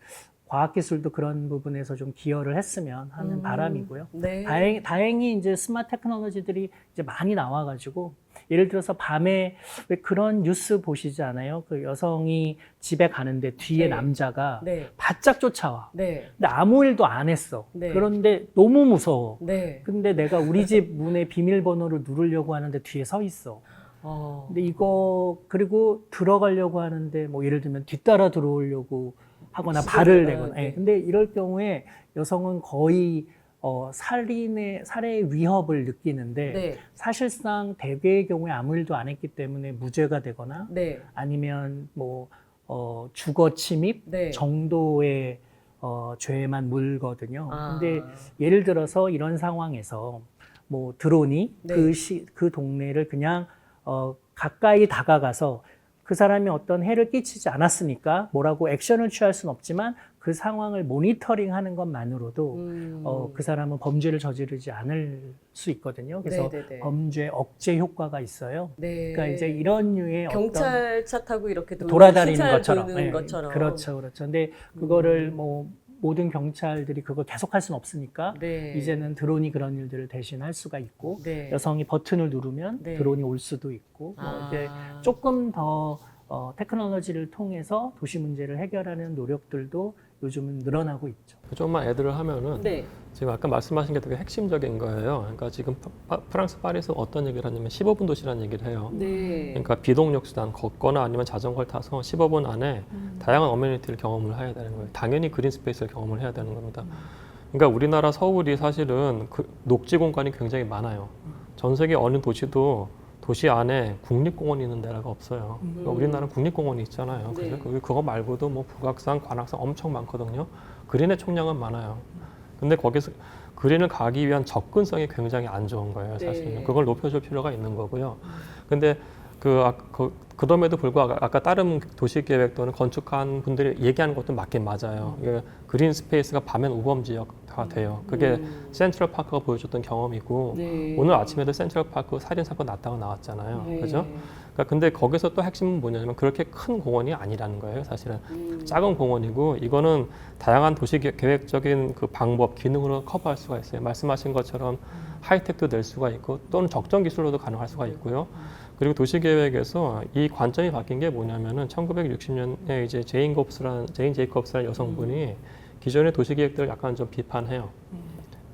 과학기술도 그런 부분에서 좀 기여를 했으면 하는 바람이고요. 네. 다행히 이제 스마트 테크놀로지들이 이제 많이 나와가지고 예를 들어서 밤에 왜 그런 뉴스 보시지 않아요? 그 여성이 집에 가는데 뒤에 네. 남자가 네. 바짝 쫓아와. 네. 근데 아무 일도 안 했어. 네. 그런데 너무 무서워. 네. 근데 내가 우리 집 문에 비밀번호를 누르려고 하는데 뒤에 서 있어. 근데 그리고 들어가려고 하는데 뭐 예를 들면 뒤따라 들어오려고 하거나 발을 내거나. 네. 근데 이럴 경우에 여성은 거의 살해의 위협을 느끼는데 네. 사실상 대개의 경우에 아무 일도 안 했기 때문에 무죄가 되거나 네. 아니면 뭐 주거 침입 네. 정도의 죄만 물거든요. 아. 근데 예를 들어서 이런 상황에서 뭐 드론이 네. 그 동네를 그냥 가까이 다가가서 그 사람이 어떤 해를 끼치지 않았으니까 뭐라고 액션을 취할 수는 없지만 그 상황을 모니터링하는 것만으로도 그 사람은 범죄를 저지르지 않을 수 있거든요. 그래서 네네네. 범죄 억제 효과가 있어요. 네. 그러니까 이제 이런 류의 어떤 경찰차 타고 이렇게 돌아다니는 순찰 것처럼, 도는 예, 것처럼. 그렇죠. 근데 그거를 뭐 모든 경찰들이 그걸 계속할 수는 없으니까 네. 이제는 드론이 그런 일들을 대신할 수가 있고 네. 여성이 버튼을 누르면 네. 드론이 올 수도 있고 뭐 이제 조금 더 테크놀로지를 통해서 도시 문제를 해결하는 노력들도 요즘은 늘어나고 있죠. 좀만 애들을 하면은 네. 지금 아까 말씀하신 게 되게 핵심적인 거예요. 그러니까 지금 프랑스 파리에서 어떤 얘기를 하냐면 15분 도시라는 얘기를 해요. 네. 그러니까 비동력 수단 걷거나 아니면 자전거를 타서 15분 안에 다양한 어메니티를 경험을 해야 되는 거예요. 당연히 그린 스페이스를 경험을 해야 되는 겁니다. 그러니까 우리나라 서울이 사실은 그 녹지 공간이 굉장히 많아요. 전 세계 어느 도시도 도시 안에 국립공원이 있는 데가 없어요. 그러니까 우리나라는 국립공원이 있잖아요. 네. 그죠? 그거 말고도 뭐 북악산, 관악산 엄청 많거든요. 그린의 총량은 많아요. 근데 거기서 그린을 가기 위한 접근성이 굉장히 안 좋은 거예요, 사실은. 네. 그걸 높여줄 필요가 있는 거고요. 근데 그럼에도 불구하고 아까 다른 도시계획 또는 건축한 분들이 얘기하는 것도 맞긴 맞아요. 이게 그린 스페이스가 밤엔 우범 지역화 돼요. 그게 센트럴 파크가 보여줬던 경험이고 네. 오늘 아침에도 센트럴 파크 살인 사건 났다고 나왔잖아요. 네. 그죠? 그러니까 근데 거기서 또 핵심은 뭐냐면 그렇게 큰 공원이 아니라는 거예요, 사실은. 작은 공원이고 이거는 다양한 도시 계획적인 그 방법, 기능으로 커버할 수가 있어요. 말씀하신 것처럼 하이텍도 낼 수가 있고 또는 적정 기술로도 가능할 수가 있고요. 그리고 도시 계획에서 이 관점이 바뀐 게 뭐냐면은 1960년에 이제 제인 제이콥스라는 여성분이 기존의 도시 계획들을 약간 좀 비판해요.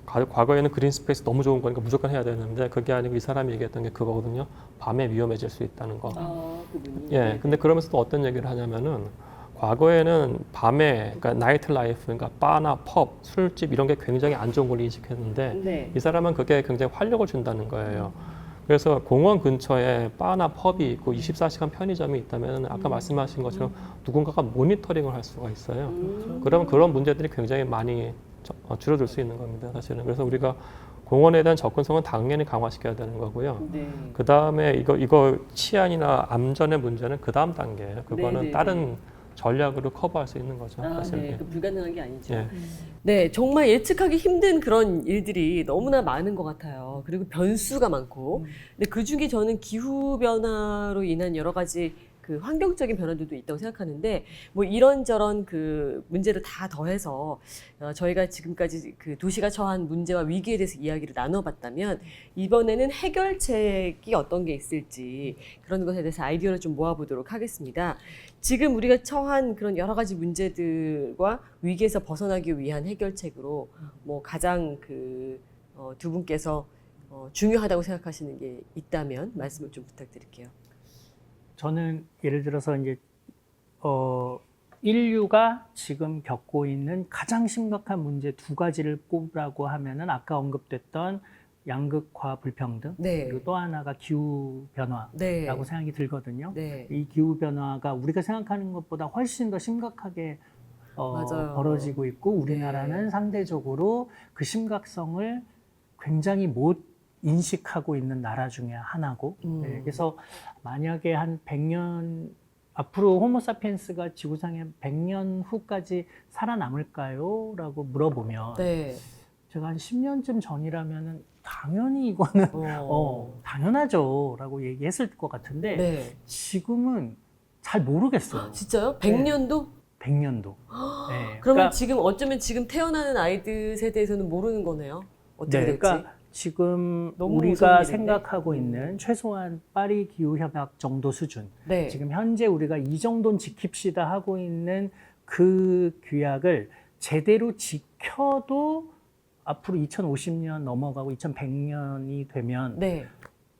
과거에는 그린 스페이스 너무 좋은 거니까 무조건 해야 되는데 그게 아니고 이 사람이 얘기했던 게 그거거든요. 밤에 위험해질 수 있다는 거. 그분이. 예. 근데 그러면서 또 어떤 얘기를 하냐면은 과거에는 밤에 그러니까 나이트 라이프, 그러니까 바나 펍, 술집 이런 게 굉장히 안 좋은 걸 인식했는데 네. 이 사람은 그게 굉장히 활력을 준다는 거예요. 그래서 공원 근처에 바나 펍이 있고 24시간 편의점이 있다면 아까 말씀하신 것처럼 누군가가 모니터링을 할 수가 있어요. 그러면 그런 문제들이 굉장히 많이 줄어들 수 있는 겁니다, 사실은. 그래서 우리가 공원에 대한 접근성은 당연히 강화시켜야 되는 거고요. 네. 그 다음에 이거 치안이나 안전의 문제는 그 다음 단계예요. 그거는 네네네. 다른 전략으로 커버할 수 있는 거죠. 사실. 네. 그 불가능한 게 아니죠. 예. 네, 정말 예측하기 힘든 그런 일들이 너무나 많은 것 같아요. 그리고 변수가 많고. 근데 그 중에 저는 기후 변화로 인한 여러 가지 그 환경적인 변화들도 있다고 생각하는데, 뭐 이런저런 그 문제를 다 더해서 저희가 지금까지 그 도시가 처한 문제와 위기에 대해서 이야기를 나눠봤다면, 이번에는 해결책이 어떤 게 있을지 그런 것에 대해서 아이디어를 좀 모아보도록 하겠습니다. 지금 우리가 처한 그런 여러 가지 문제들과 위기에서 벗어나기 위한 해결책으로 뭐 가장 그 두 분께서 중요하다고 생각하시는 게 있다면 말씀을 좀 부탁드릴게요. 저는 예를 들어서 이제 인류가 지금 겪고 있는 가장 심각한 문제 두 가지를 꼽으라고 하면은 아까 언급됐던 양극화 불평등, 네. 그리고 또 하나가 기후 변화라고 네. 생각이 들거든요. 네. 이 기후 변화가 우리가 생각하는 것보다 훨씬 더 심각하게 맞아요. 벌어지고 있고 우리나라는 네. 상대적으로 그 심각성을 굉장히 못 인식하고 있는 나라 중에 하나고 네, 그래서 만약에 한 100년 앞으로 호모사피엔스가 지구상에 100년 후까지 살아남을까요? 라고 물어보면 네. 제가 한 10년쯤 전이라면은 당연히 이거는 당연하죠 라고 얘기했을 것 같은데 네. 지금은 잘 모르겠어요. 진짜요? 100년도? 100년도. 그러면 네, 그러니까, 지금 어쩌면 지금 태어나는 아이들 세대에서는 모르는 거네요. 어떻게 될지. 그러니까 지금 너무 무서운 우리가 일인데? 생각하고 있는 최소한 파리 기후 협약 정도 수준. 네. 지금 현재 우리가 이 정도는 지킵시다 하고 있는 그 규약을 제대로 지켜도 앞으로 2050년 넘어가고 2100년이 되면 네.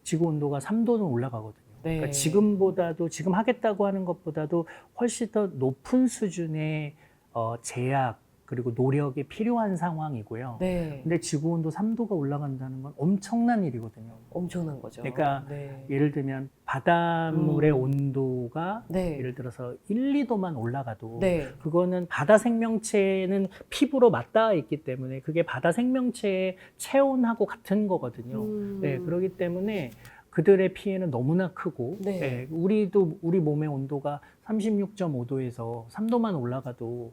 지구 온도가 3도는 올라가거든요. 네. 그러니까 지금보다도 지금 하겠다고 하는 것보다도 훨씬 더 높은 수준의 제약 그리고 노력이 필요한 상황이고요. 네. 근데 지구 온도 3도가 올라간다는 건 엄청난 일이거든요. 엄청난 거죠. 그러니까 네. 예를 들면 바닷물의 온도가 온도가 네. 예를 들어서 1, 2도만 올라가도 네. 그거는 바다 생명체는 피부로 맞닿아 있기 때문에 그게 바다 생명체의 체온하고 같은 거거든요. 네, 그렇기 때문에 그들의 피해는 너무나 크고 네. 네, 우리 몸의 온도가 36.5도에서 3도만 올라가도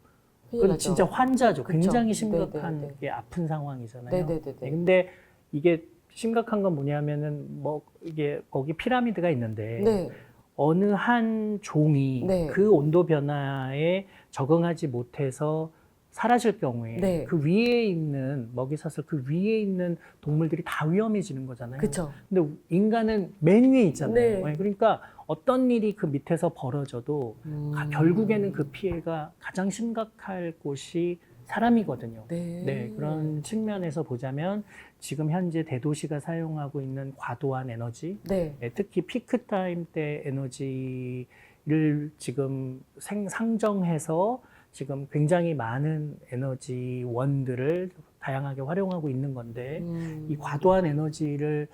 큰일 그건 나죠. 진짜 환자죠. 그쵸. 굉장히 네, 심각한 네, 네. 게 아픈 상황이잖아요. 네, 네, 네, 네, 네. 근데 이게 심각한 건 뭐냐면은 뭐 이게 거기 피라미드가 있는데 네. 어느 한 종이 네. 그 온도 변화에 적응하지 못해서 사라질 경우에 네. 그 위에 있는 먹이사슬 그 위에 있는 동물들이 다 위험해지는 거잖아요. 그쵸. 근데 인간은 맨 위에 있잖아요. 네. 그러니까 어떤 일이 그 밑에서 벌어져도 결국에는 그 피해가 가장 심각할 곳이 사람이거든요. 네. 네, 그런 측면에서 보자면 지금 현재 대도시가 사용하고 있는 과도한 에너지, 네. 특히 피크 타임 때 에너지를 지금 상정해서 지금 굉장히 많은 에너지원들을 다양하게 활용하고 있는 건데 이 과도한 에너지를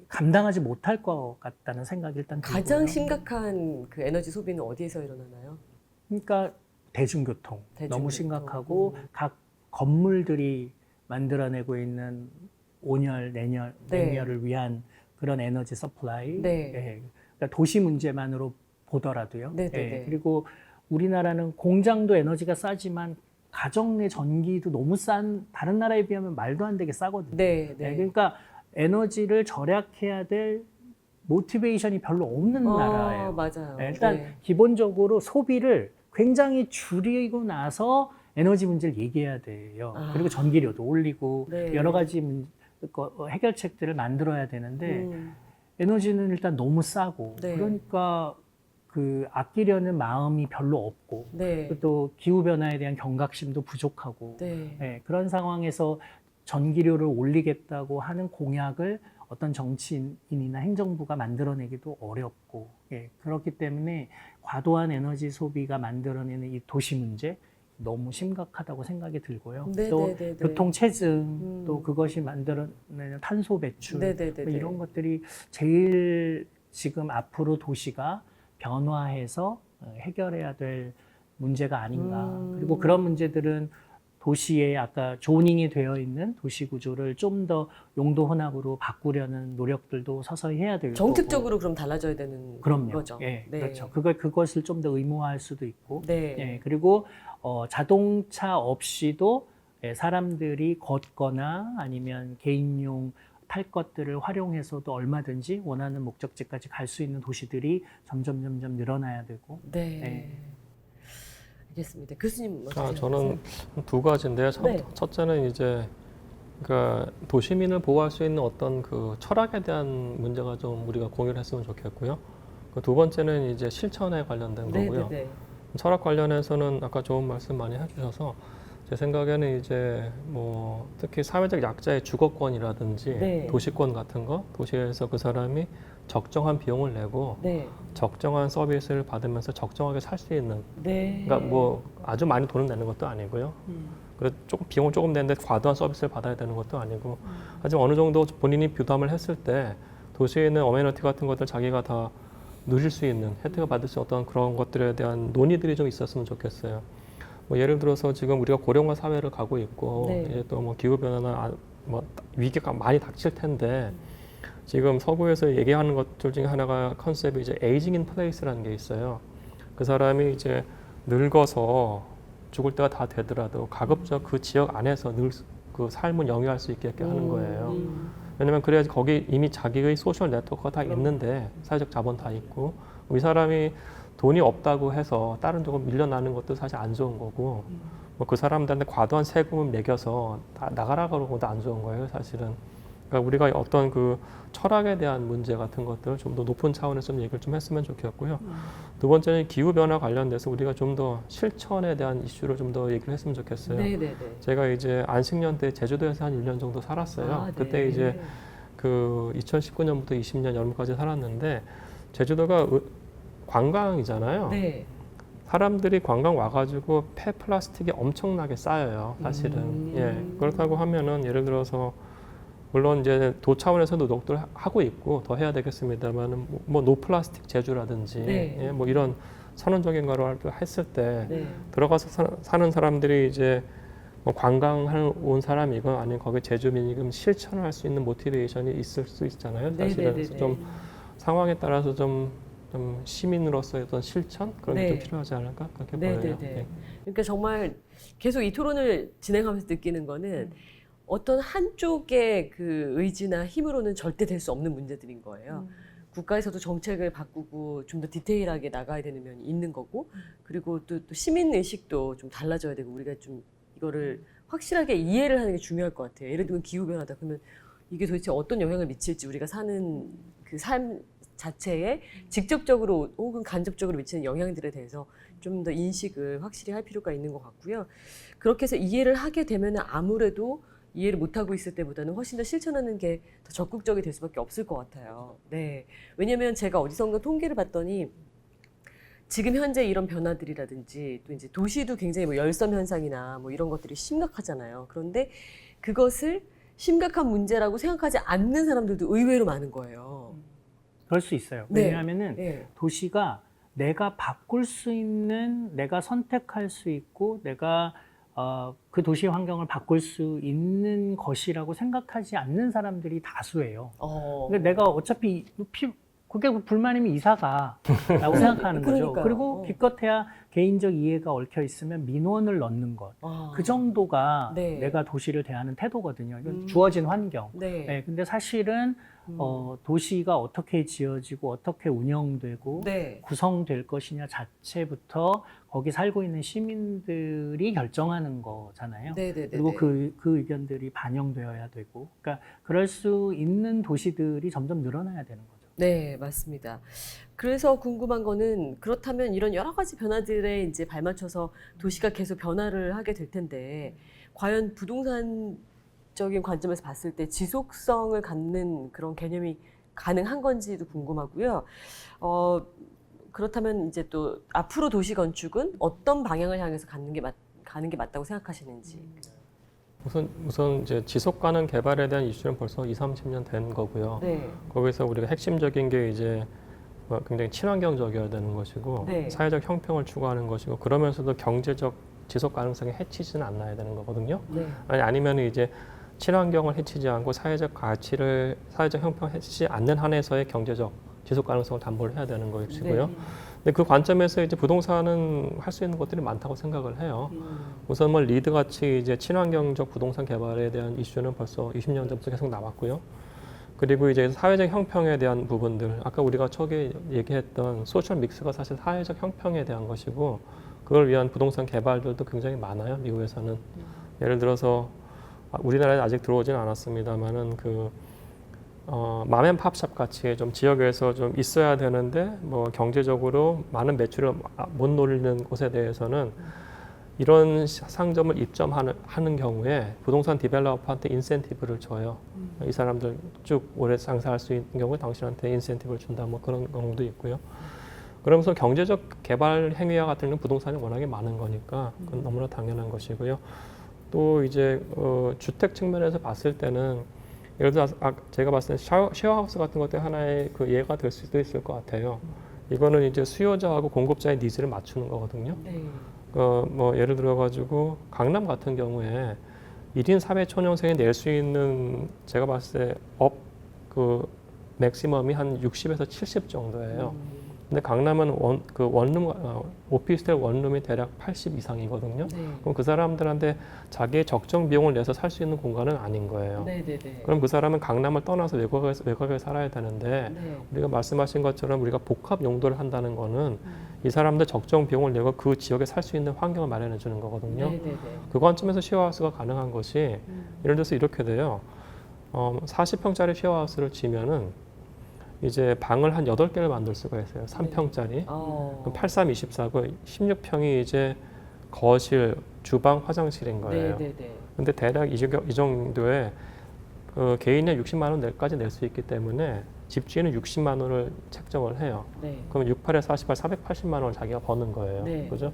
감당하지 못할 것 같다는 생각이 일단 들고요. 가장 심각한 그 에너지 소비는 어디에서 일어나나요? 그러니까 대중교통 너무 대중교통. 심각하고 각 건물들이 만들어내고 있는 온열, 네. 냉열을 위한 그런 에너지 서플라이. 네. 예. 그러니까 도시 문제만으로 보더라도요. 네, 네, 예. 네. 그리고 우리나라는 공장도 에너지가 싸지만 가정 내 전기도 너무 싼 다른 나라에 비하면 말도 안 되게 싸거든요. 네, 네. 그러니까 에너지를 절약해야 될 모티베이션이 별로 없는 나라예요. 맞아요. 네, 일단 네. 기본적으로 소비를 굉장히 줄이고 나서 에너지 문제를 얘기해야 돼요. 아. 그리고 전기료도 올리고 네. 여러 가지 해결책들을 만들어야 되는데 에너지는 일단 너무 싸고 네. 그러니까 그 아끼려는 마음이 별로 없고 네. 또 기후 변화에 대한 경각심도 부족하고 네. 네, 그런 상황에서 전기료를 올리겠다고 하는 공약을 어떤 정치인이나 행정부가 만들어내기도 어렵고 그렇기 때문에 과도한 에너지 소비가 만들어내는 이 도시 문제 너무 심각하다고 생각이 들고요. 네, 또 네, 네, 네. 교통체증 또 그것이 만들어내는 탄소 배출 네, 네, 네, 뭐 네. 이런 것들이 제일 지금 앞으로 도시가 변화해서 해결해야 될 문제가 아닌가. 그리고 그런 문제들은 도시에 아까 조닝이 되어 있는 도시 구조를 좀 더 용도 혼합으로 바꾸려는 노력들도 서서히 해야 될 거고. 정책적으로 그럼 달라져야 되는 그럼요. 거죠. 예, 네. 그렇죠. 그것을 좀 더 의무화할 수도 있고. 네. 예, 그리고 자동차 없이도 사람들이 걷거나 아니면 개인용 탈 것들을 활용해서도 얼마든지 원하는 목적지까지 갈 수 있는 도시들이 점점 늘어나야 되고. 네. 네. 알겠습니다. 교수님 어떻게 저는 두 가지인데요. 네. 첫째는 이제 그러니까 도시민을 보호할 수 있는 어떤 그 철학에 대한 문제가 좀 우리가 공유를 했으면 좋겠고요. 그 두 번째는 이제 실천에 관련된 네, 거고요. 네, 네. 철학 관련해서는 아까 좋은 말씀 많이 해주셔서 제 생각에는 이제 뭐 특히 사회적 약자의 주거권이라든지 네. 도시권 같은 거, 도시에서 그 사람이 적정한 비용을 내고 네. 적정한 서비스를 받으면서 적정하게 살 수 있는, 네. 그러니까 뭐 아주 많이 돈을 내는 것도 아니고요. 그리고 조금 비용을 조금 내는데 과도한 서비스를 받아야 되는 것도 아니고, 하지만 어느 정도 본인이 부담을 했을 때 도시에 있는 어메니티 같은 것들 자기가 다 누릴 수 있는, 혜택을 받을 수 있는 어떤 그런 것들에 대한 논의들이 좀 있었으면 좋겠어요. 뭐 예를 들어서 지금 우리가 고령화 사회를 가고 있고, 네. 이제 또 뭐 기후 변화나 뭐 위기가 많이 닥칠 텐데, 지금 서구에서 얘기하는 것들 중에 하나가 컨셉이 이제 에이징 인 플레이스라는 게 있어요. 그 사람이 이제 늙어서 죽을 때가 다 되더라도 가급적 그 지역 안에서 늘 그 삶을 영위할 수 있게 하는 거예요. 왜냐면 그래야지 거기 이미 자기의 소셜 네트워크가 다 있는데, 사회적 자본 다 있고, 이 사람이 돈이 없다고 해서 다른 쪽으로 밀려나는 것도 사실 안 좋은 거고, 뭐 그 사람들한테 과도한 세금을 매겨서 나가라 그러고도 안 좋은 거예요, 사실은. 그러니까 우리가 어떤 그 철학에 대한 문제 같은 것들을 좀 더 높은 차원에서 좀 얘기를 좀 했으면 좋겠고요. 두 번째는 기후 변화 관련돼서 우리가 좀 더 실천에 대한 이슈를 좀 더 얘기를 했으면 좋겠어요. 네, 네, 네. 제가 이제 안식년 때 제주도에서 한 1년 정도 살았어요. 아, 네. 그때 이제 그 2019년부터 20년 여름까지 살았는데, 제주도가 관광이잖아요. 네. 사람들이 관광 와가지고 폐 플라스틱이 엄청나게 쌓여요, 사실은. 예, 그렇다고 하면은 예를 들어서 물론 이제 도 차원에서 노력들 하고 있고 더 해야 되겠습니다만은 뭐 노플라스틱 제주라든지 네. 예, 뭐 이런 선언적인 거를 했을 때 네. 들어가서 사는 사람들이 이제 뭐 관광하는 온 사람이건 아니면 거기 제주민이건 실천을 할 수 있는 모티베이션이 있을 수 있잖아요. 네, 사실은 네, 네, 그래서 네. 좀 상황에 따라서 좀 시민으로서의 어떤 실천 그런 게 네. 좀 필요하지 않을까 그렇게 네, 보여요. 네, 네. 예. 그러니까 정말 계속 이 토론을 진행하면서 느끼는 거는 어떤 한쪽의 그 의지나 힘으로는 절대 될 수 없는 문제들인 거예요. 국가에서도 정책을 바꾸고 좀 더 디테일하게 나가야 되는 면이 있는 거고, 그리고 또 시민 의식도 좀 달라져야 되고, 우리가 좀 이거를 확실하게 이해를 하는 게 중요할 것 같아요. 예를 들면 기후 변화다 그러면 이게 도대체 어떤 영향을 미칠지, 우리가 사는 그 삶 자체에 직접적으로 혹은 간접적으로 미치는 영향들에 대해서 좀 더 인식을 확실히 할 필요가 있는 것 같고요. 그렇게 해서 이해를 하게 되면 아무래도 이해를 못하고 있을 때보다는 훨씬 더 실천하는 게 더 적극적이 될 수밖에 없을 것 같아요. 네. 왜냐면 제가 어디선가 통계를 봤더니 지금 현재 이런 변화들이라든지 또 이제 도시도 굉장히 뭐 열섬 현상이나 뭐 이런 것들이 심각하잖아요. 그런데 그것을 심각한 문제라고 생각하지 않는 사람들도 의외로 많은 거예요. 그럴 수 있어요. 네. 왜냐하면은 네. 도시가 내가 바꿀 수 있는, 내가 선택할 수 있고, 내가 그 도시 환경을 바꿀 수 있는 것이라고 생각하지 않는 사람들이 다수예요. 근데 내가 어차피 그게 불만이면 이사가라고 생각하는 거죠. 그러니까요. 그리고 기껏해야 개인적 이해가 얽혀 있으면 민원을 넣는 것. 그 정도가 네. 내가 도시를 대하는 태도거든요. 이건 주어진 환경. 네. 네, 근데 사실은 도시가 어떻게 지어지고 어떻게 운영되고 네. 구성될 것이냐 자체부터 거기 살고 있는 시민들이 결정하는 거잖아요. 네네네. 그리고 그 의견들이 반영되어야 되고, 그러니까 그럴 수 있는 도시들이 점점 늘어나야 되는 거죠. 네, 맞습니다. 그래서 궁금한 거는 그렇다면 이런 여러 가지 변화들에 이제 발맞춰서 도시가 계속 변화를 하게 될 텐데 과연 부동산적인 관점에서 봤을 때 지속성을 갖는 그런 개념이 가능한 건지도 궁금하고요. 그렇다면 이제 또 앞으로 도시 건축은 어떤 방향을 향해서 가는 게 맞다고 생각하시는지. 우선 이제 지속 가능 개발에 대한 이슈는 벌써 20-30년 된 거고요. 네. 거기서 우리가 핵심적인 게 이제 뭐 굉장히 친환경적이어야 되는 것이고 네. 사회적 형평을 추구하는 것이고 그러면서도 경제적 지속 가능성이 해치지는 않아야 되는 거거든요. 네. 아니면 이제 친환경을 해치지 않고 사회적 형평을 해치지 않는 한에서의 경제적 지속 가능성을 담보를 해야 되는 것이고요. 네. 근데 그 관점에서 이제 부동산은 할 수 있는 것들이 많다고 생각을 해요. 우선 뭐 리드 같이 이제 친환경적 부동산 개발에 대한 이슈는 벌써 20년 전부터 계속 나왔고요. 그리고 이제 사회적 형평에 대한 부분들, 아까 우리가 초기에 얘기했던 소셜 믹스가 사실 사회적 형평에 대한 것이고 그걸 위한 부동산 개발들도 굉장히 많아요. 미국에서는 예를 들어서 우리나라에 아직 들어오지는 않았습니다만은 맘앤팝샵 같이 좀 지역에서 좀 있어야 되는데 뭐 경제적으로 많은 매출을 못 노리는 곳에 대해서는 이런 상점을 입점하는 경우에 부동산 디벨로퍼한테 인센티브를 줘요. 이 사람들 쭉 오래 장사할 수 있는 경우에 당신한테 인센티브를 준다 뭐 그런 경우도 있고요. 그러면서 경제적 개발 행위와 같은 경우는 부동산이 워낙에 많은 거니까 그건 너무나 당연한 것이고요. 또 이제 주택 측면에서 봤을 때는 예를 들어 제가 봤을 때 쉐어하우스 같은 것도 하나의 그 예가 될 수도 있을 것 같아요. 이거는 이제 수요자하고 공급자의 니즈를 맞추는 거거든요. 네. 뭐 예를 들어 가지고 강남 같은 경우에 1인 4회 초년생이 낼 수 있는 제가 봤을 때 맥시멈이 한 60에서 70 정도예요. 근데 강남은 오피스텔 원룸이 대략 80 이상이거든요. 네. 그럼 그 사람들한테 자기의 적정 비용을 내서 살 수 있는 공간은 아닌 거예요. 네네네. 그럼 그 사람은 강남을 떠나서 외곽에 살아야 되는데 네. 우리가 말씀하신 것처럼 우리가 복합 용도를 한다는 거는 이 사람들 적정 비용을 내고 그 지역에 살 수 있는 환경을 마련해 주는 거거든요. 네네네. 그 관점에서 쉐어하우스가 가능한 것이 예를 들어서 이렇게 돼요. 40평짜리 쉐어하우스를 지면은 이제 방을 한 8개를 만들 수가 있어요. 3평짜리. 그럼 83-24고 16평이 이제 거실, 주방, 화장실인 거예요. 네네네. 근데 대략 이 정도에 개인의 60만 원까지 낼 수 있기 때문에 집주인은 60만 원을 책정을 해요. 네. 그러면 68에 48, 480만 원을 자기가 버는 거예요. 네. 그죠?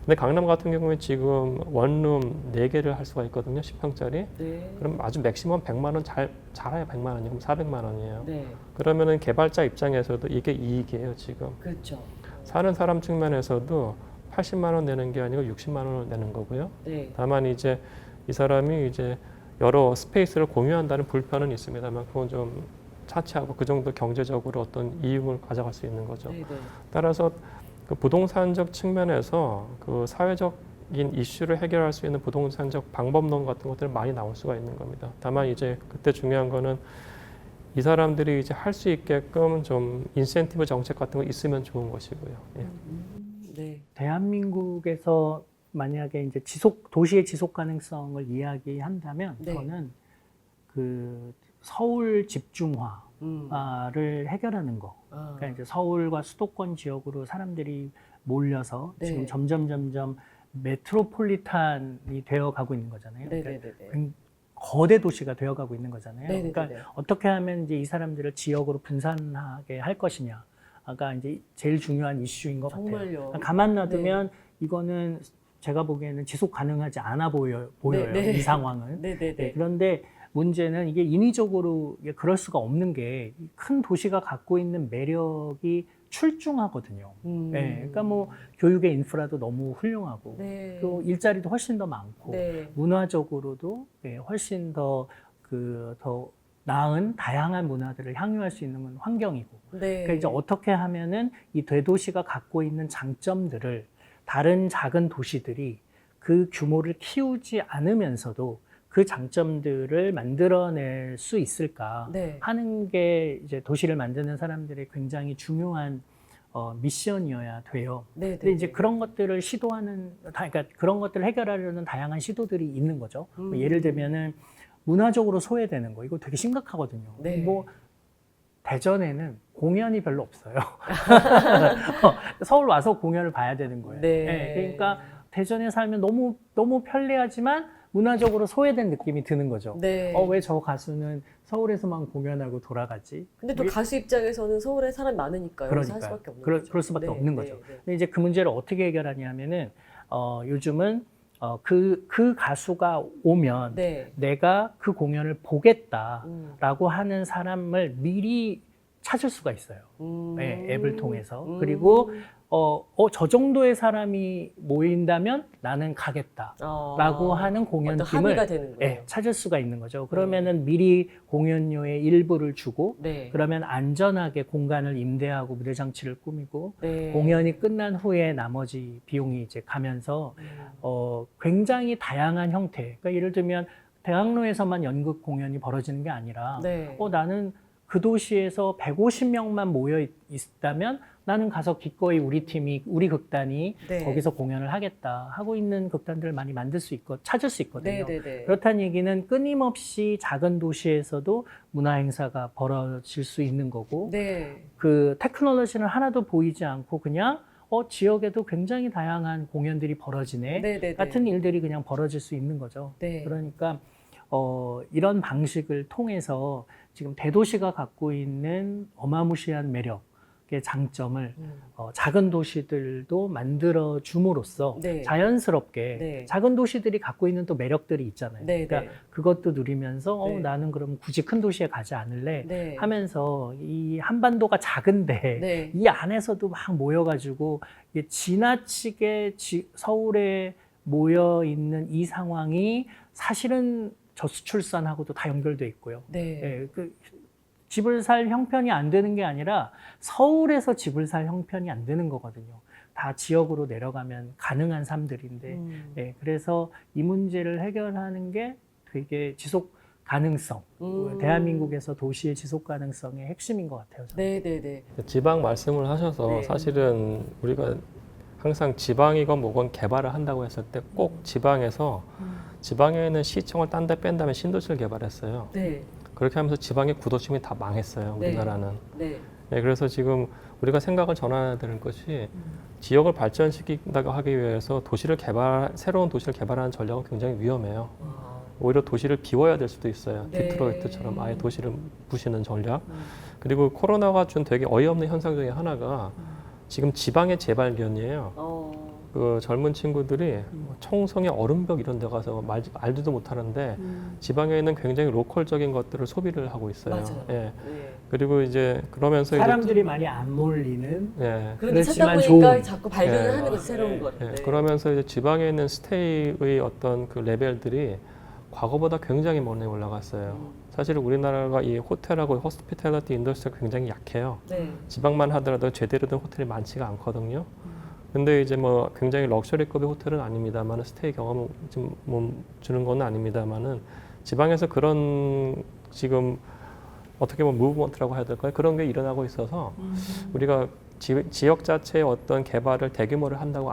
근데 강남 같은 경우에 지금 원룸 4개를 할 수가 있거든요. 10평짜리. 네. 그럼 아주 맥시멈 100만 원 잘해야 100만 원이고 400만 원이에요. 네. 그러면은 개발자 입장에서도 이게 이익이에요, 지금. 그렇죠. 사는 사람 측면에서도 80만 원 내는 게 아니고 60만 원을 내는 거고요. 네. 다만 이제 이 사람이 이제 여러 스페이스를 공유한다는 불편은 있습니다만 그건 좀 차치하고 그 정도 경제적으로 어떤 이익을 가져갈 수 있는 거죠. 네. 네. 따라서 그 부동산적 측면에서 그 사회적인 이슈를 해결할 수 있는 부동산적 방법론 같은 것들이 많이 나올 수가 있는 겁니다. 다만 이제 그때 중요한 거는 이 사람들이 이제 할 수 있게끔 좀 인센티브 정책 같은 거 있으면 좋은 것이고요. 예. 네. 대한민국에서 만약에 이제 도시의 지속 가능성을 이야기한다면 네. 저는 그 서울 집중화 를 해결하는 거. 아. 그러니까 이제 서울과 수도권 지역으로 사람들이 몰려서 네. 지금 점점 메트로폴리탄이 되어 가고 있는 거잖아요. 네. 그러니까 네. 거대 도시가 되어 가고 있는 거잖아요. 네. 그러니까 어떻게 하면 이제 이 사람들을 지역으로 분산하게 할 것이냐. 아까 이제 제일 중요한 이슈인 것 같아요. 정말요. 가만 놔두면 이거는 제가 보기에는 지속 가능하지 않아 보여요. 네. 이 상황은. 네. 네. 네, 네. 그런데 문제는 이게 인위적으로 이게 그럴 수가 없는 게 큰 도시가 갖고 있는 매력이 출중하거든요. 네, 그러니까 뭐 교육의 인프라도 너무 훌륭하고 네. 또 일자리도 훨씬 더 많고 네. 문화적으로도 훨씬 더 나은 다양한 문화들을 향유할 수 있는 환경이고. 네. 그러니까 이제 어떻게 하면은 이 대도시가 갖고 있는 장점들을 다른 작은 도시들이 그 규모를 키우지 않으면서도 그 장점들을 만들어낼 수 있을까 네. 하는 게 이제 도시를 만드는 사람들의 굉장히 중요한 미션이어야 돼요. 네. 근데 이제 그런 것들을 그러니까 그런 것들을 해결하려는 다양한 시도들이 있는 거죠. 뭐 예를 들면은 문화적으로 소외되는 거, 이거 되게 심각하거든요. 네. 뭐 대전에는 공연이 별로 없어요. 서울 와서 공연을 봐야 되는 거예요. 네. 그러니까 대전에 살면 너무 편리하지만 문화적으로 소외된 느낌이 드는 거죠. 네. 왜 저 가수는 서울에서만 공연하고 돌아가지? 근데 또 가수 입장에서는 서울에 사람이 많으니까요. 그래서 할 수밖에 없는 거죠. 그럴 수밖에 네, 없는 네, 거죠. 네. 근데 이제 그 문제를 어떻게 해결하냐면은 요즘은 그 가수가 오면 네. 내가 그 공연을 보겠다라고 하는 사람을 미리 찾을 수가 있어요. 네, 앱을 통해서. 그리고 저 정도의 사람이 모인다면 나는 가겠다라고 하는 공연 어떤 합의가 되는 거예요. 네, 찾을 수가 있는 거죠. 그러면은 미리 공연료의 일부를 주고 네. 그러면 안전하게 공간을 임대하고 무대 장치를 꾸미고 네. 공연이 끝난 후에 나머지 비용이 이제 가면서 굉장히 다양한 형태. 그러니까 예를 들면 대학로에서만 연극 공연이 벌어지는 게 아니라 네. 나는 그 도시에서 150명만 모여 있다면 나는 가서 기꺼이 우리 극단이 네. 거기서 공연을 하겠다 하고 있는 극단들을 많이 찾을 수 있거든요. 네. 네. 그렇다는 얘기는 끊임없이 작은 도시에서도 문화 행사가 벌어질 수 있는 거고 네. 그 테크놀로지는 하나도 보이지 않고 그냥 지역에도 굉장히 다양한 공연들이 벌어지네 네. 네. 같은 일들이 그냥 벌어질 수 있는 거죠. 네. 그러니까 이런 방식을 통해서 지금 대도시가 갖고 있는 어마무시한 매력의 장점을 작은 도시들도 만들어 줌으로써 네. 자연스럽게 네. 작은 도시들이 갖고 있는 또 매력들이 있잖아요. 네. 그러니까 그것도 누리면서 네. 나는 그럼 굳이 큰 도시에 가지 않을래 네. 하면서 이 한반도가 작은데 네. 이 안에서도 막 모여가지고 이게 지나치게 서울에 모여 있는 이 상황이 사실은 저수출산하고도 다 연결돼 있고요. 네. 집을 살 형편이 안 되는 게 아니라 서울에서 집을 살 형편이 안 되는 거거든요. 다 지역으로 내려가면 가능한 삶들인데, 그래서 이 문제를 해결하는 게 되게 지속 가능성, 대한민국에서 도시의 지속 가능성의 핵심인 것 같아요. 저는. 네. 지방 말씀을 하셔서 네. 사실은 우리가 항상 지방이건 뭐건 개발을 한다고 했을 때 꼭 지방에서 지방에 있는 시청을 딴 데 뺀다면 신도시를 개발했어요. 네. 그렇게 하면서 지방의 구도심이 다 망했어요. 네. 우리나라는. 네. 네, 그래서 지금 우리가 생각을 전환해야 되는 것이 지역을 발전시킨다고 하기 위해서 새로운 도시를 개발하는 전략은 굉장히 위험해요. 오히려 도시를 비워야 될 수도 있어요. 네. 디트로이트처럼 아예 도시를 부시는 전략. 그리고 코로나가 준 되게 어이없는 현상 중에 하나가 지금 지방의 재발견이에요. 그 젊은 친구들이 청송의 얼음벽 이런 데 가서 알지도 못하는데 지방에 있는 굉장히 로컬적인 것들을 소비를 하고 있어요. 맞아요. 예. 네. 그리고 이제 그러면서 사람들이 많이 안 몰리는 예. 그런데 찾다 그렇지만 보니까 좋은. 자꾸 발견을 네. 하는 거죠, 새로운 네. 거를. 예, 네. 그러면서 이제 지방에 있는 스테이의 어떤 그 레벨들이 과거보다 굉장히 멀리 올라갔어요. 사실 우리나라가 이 호텔하고 호스피탈리티 인더스트리가 굉장히 약해요. 네. 지방만 하더라도 제대로 된 호텔이 많지가 않거든요. 근데 이제 뭐 굉장히 럭셔리급의 호텔은 아닙니다만 스테이 경험 좀 주는 건 아닙니다만은 지방에서 그런 지금 어떻게 보면 무브먼트라고 해야 될까요? 그런 게 일어나고 있어서 우리가 지역 자체의 어떤 개발을 대규모를 한다고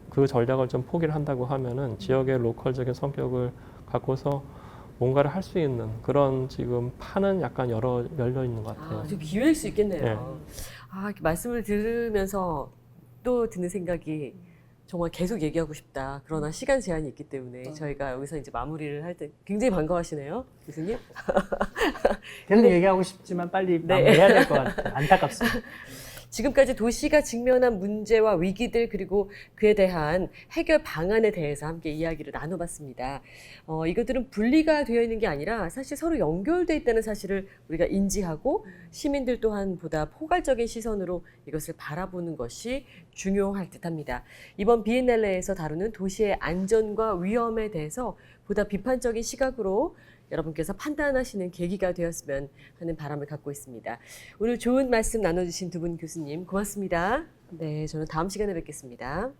그 전략을 좀 포기를 한다고 하면은 지역의 로컬적인 성격을 갖고서 뭔가를 할 수 있는 그런 지금 판은 약간 열려 있는 것 같아요. 좀 기회일 수 있겠네요. 네. 이렇게 말씀을 들으면서 또 드는 생각이 정말 계속 얘기하고 싶다. 그러나 시간 제한이 있기 때문에 저희가 여기서 이제 마무리를 할 때 굉장히 반가워하시네요, 교수님. 계속 얘기하고 싶지만 빨리 네. 마무리해야 될 것 같아요. 안타깝습니다. 지금까지 도시가 직면한 문제와 위기들 그리고 그에 대한 해결 방안에 대해서 함께 이야기를 나눠봤습니다. 이것들은 분리가 되어 있는 게 아니라 사실 서로 연결되어 있다는 사실을 우리가 인지하고 시민들 또한 보다 포괄적인 시선으로 이것을 바라보는 것이 중요할 듯합니다. 이번 비엔날레에서 다루는 도시의 안전과 위험에 대해서 보다 비판적인 시각으로 여러분께서 판단하시는 계기가 되었으면 하는 바람을 갖고 있습니다. 오늘 좋은 말씀 나눠주신 두 분 교수님 고맙습니다. 네, 저는 다음 시간에 뵙겠습니다.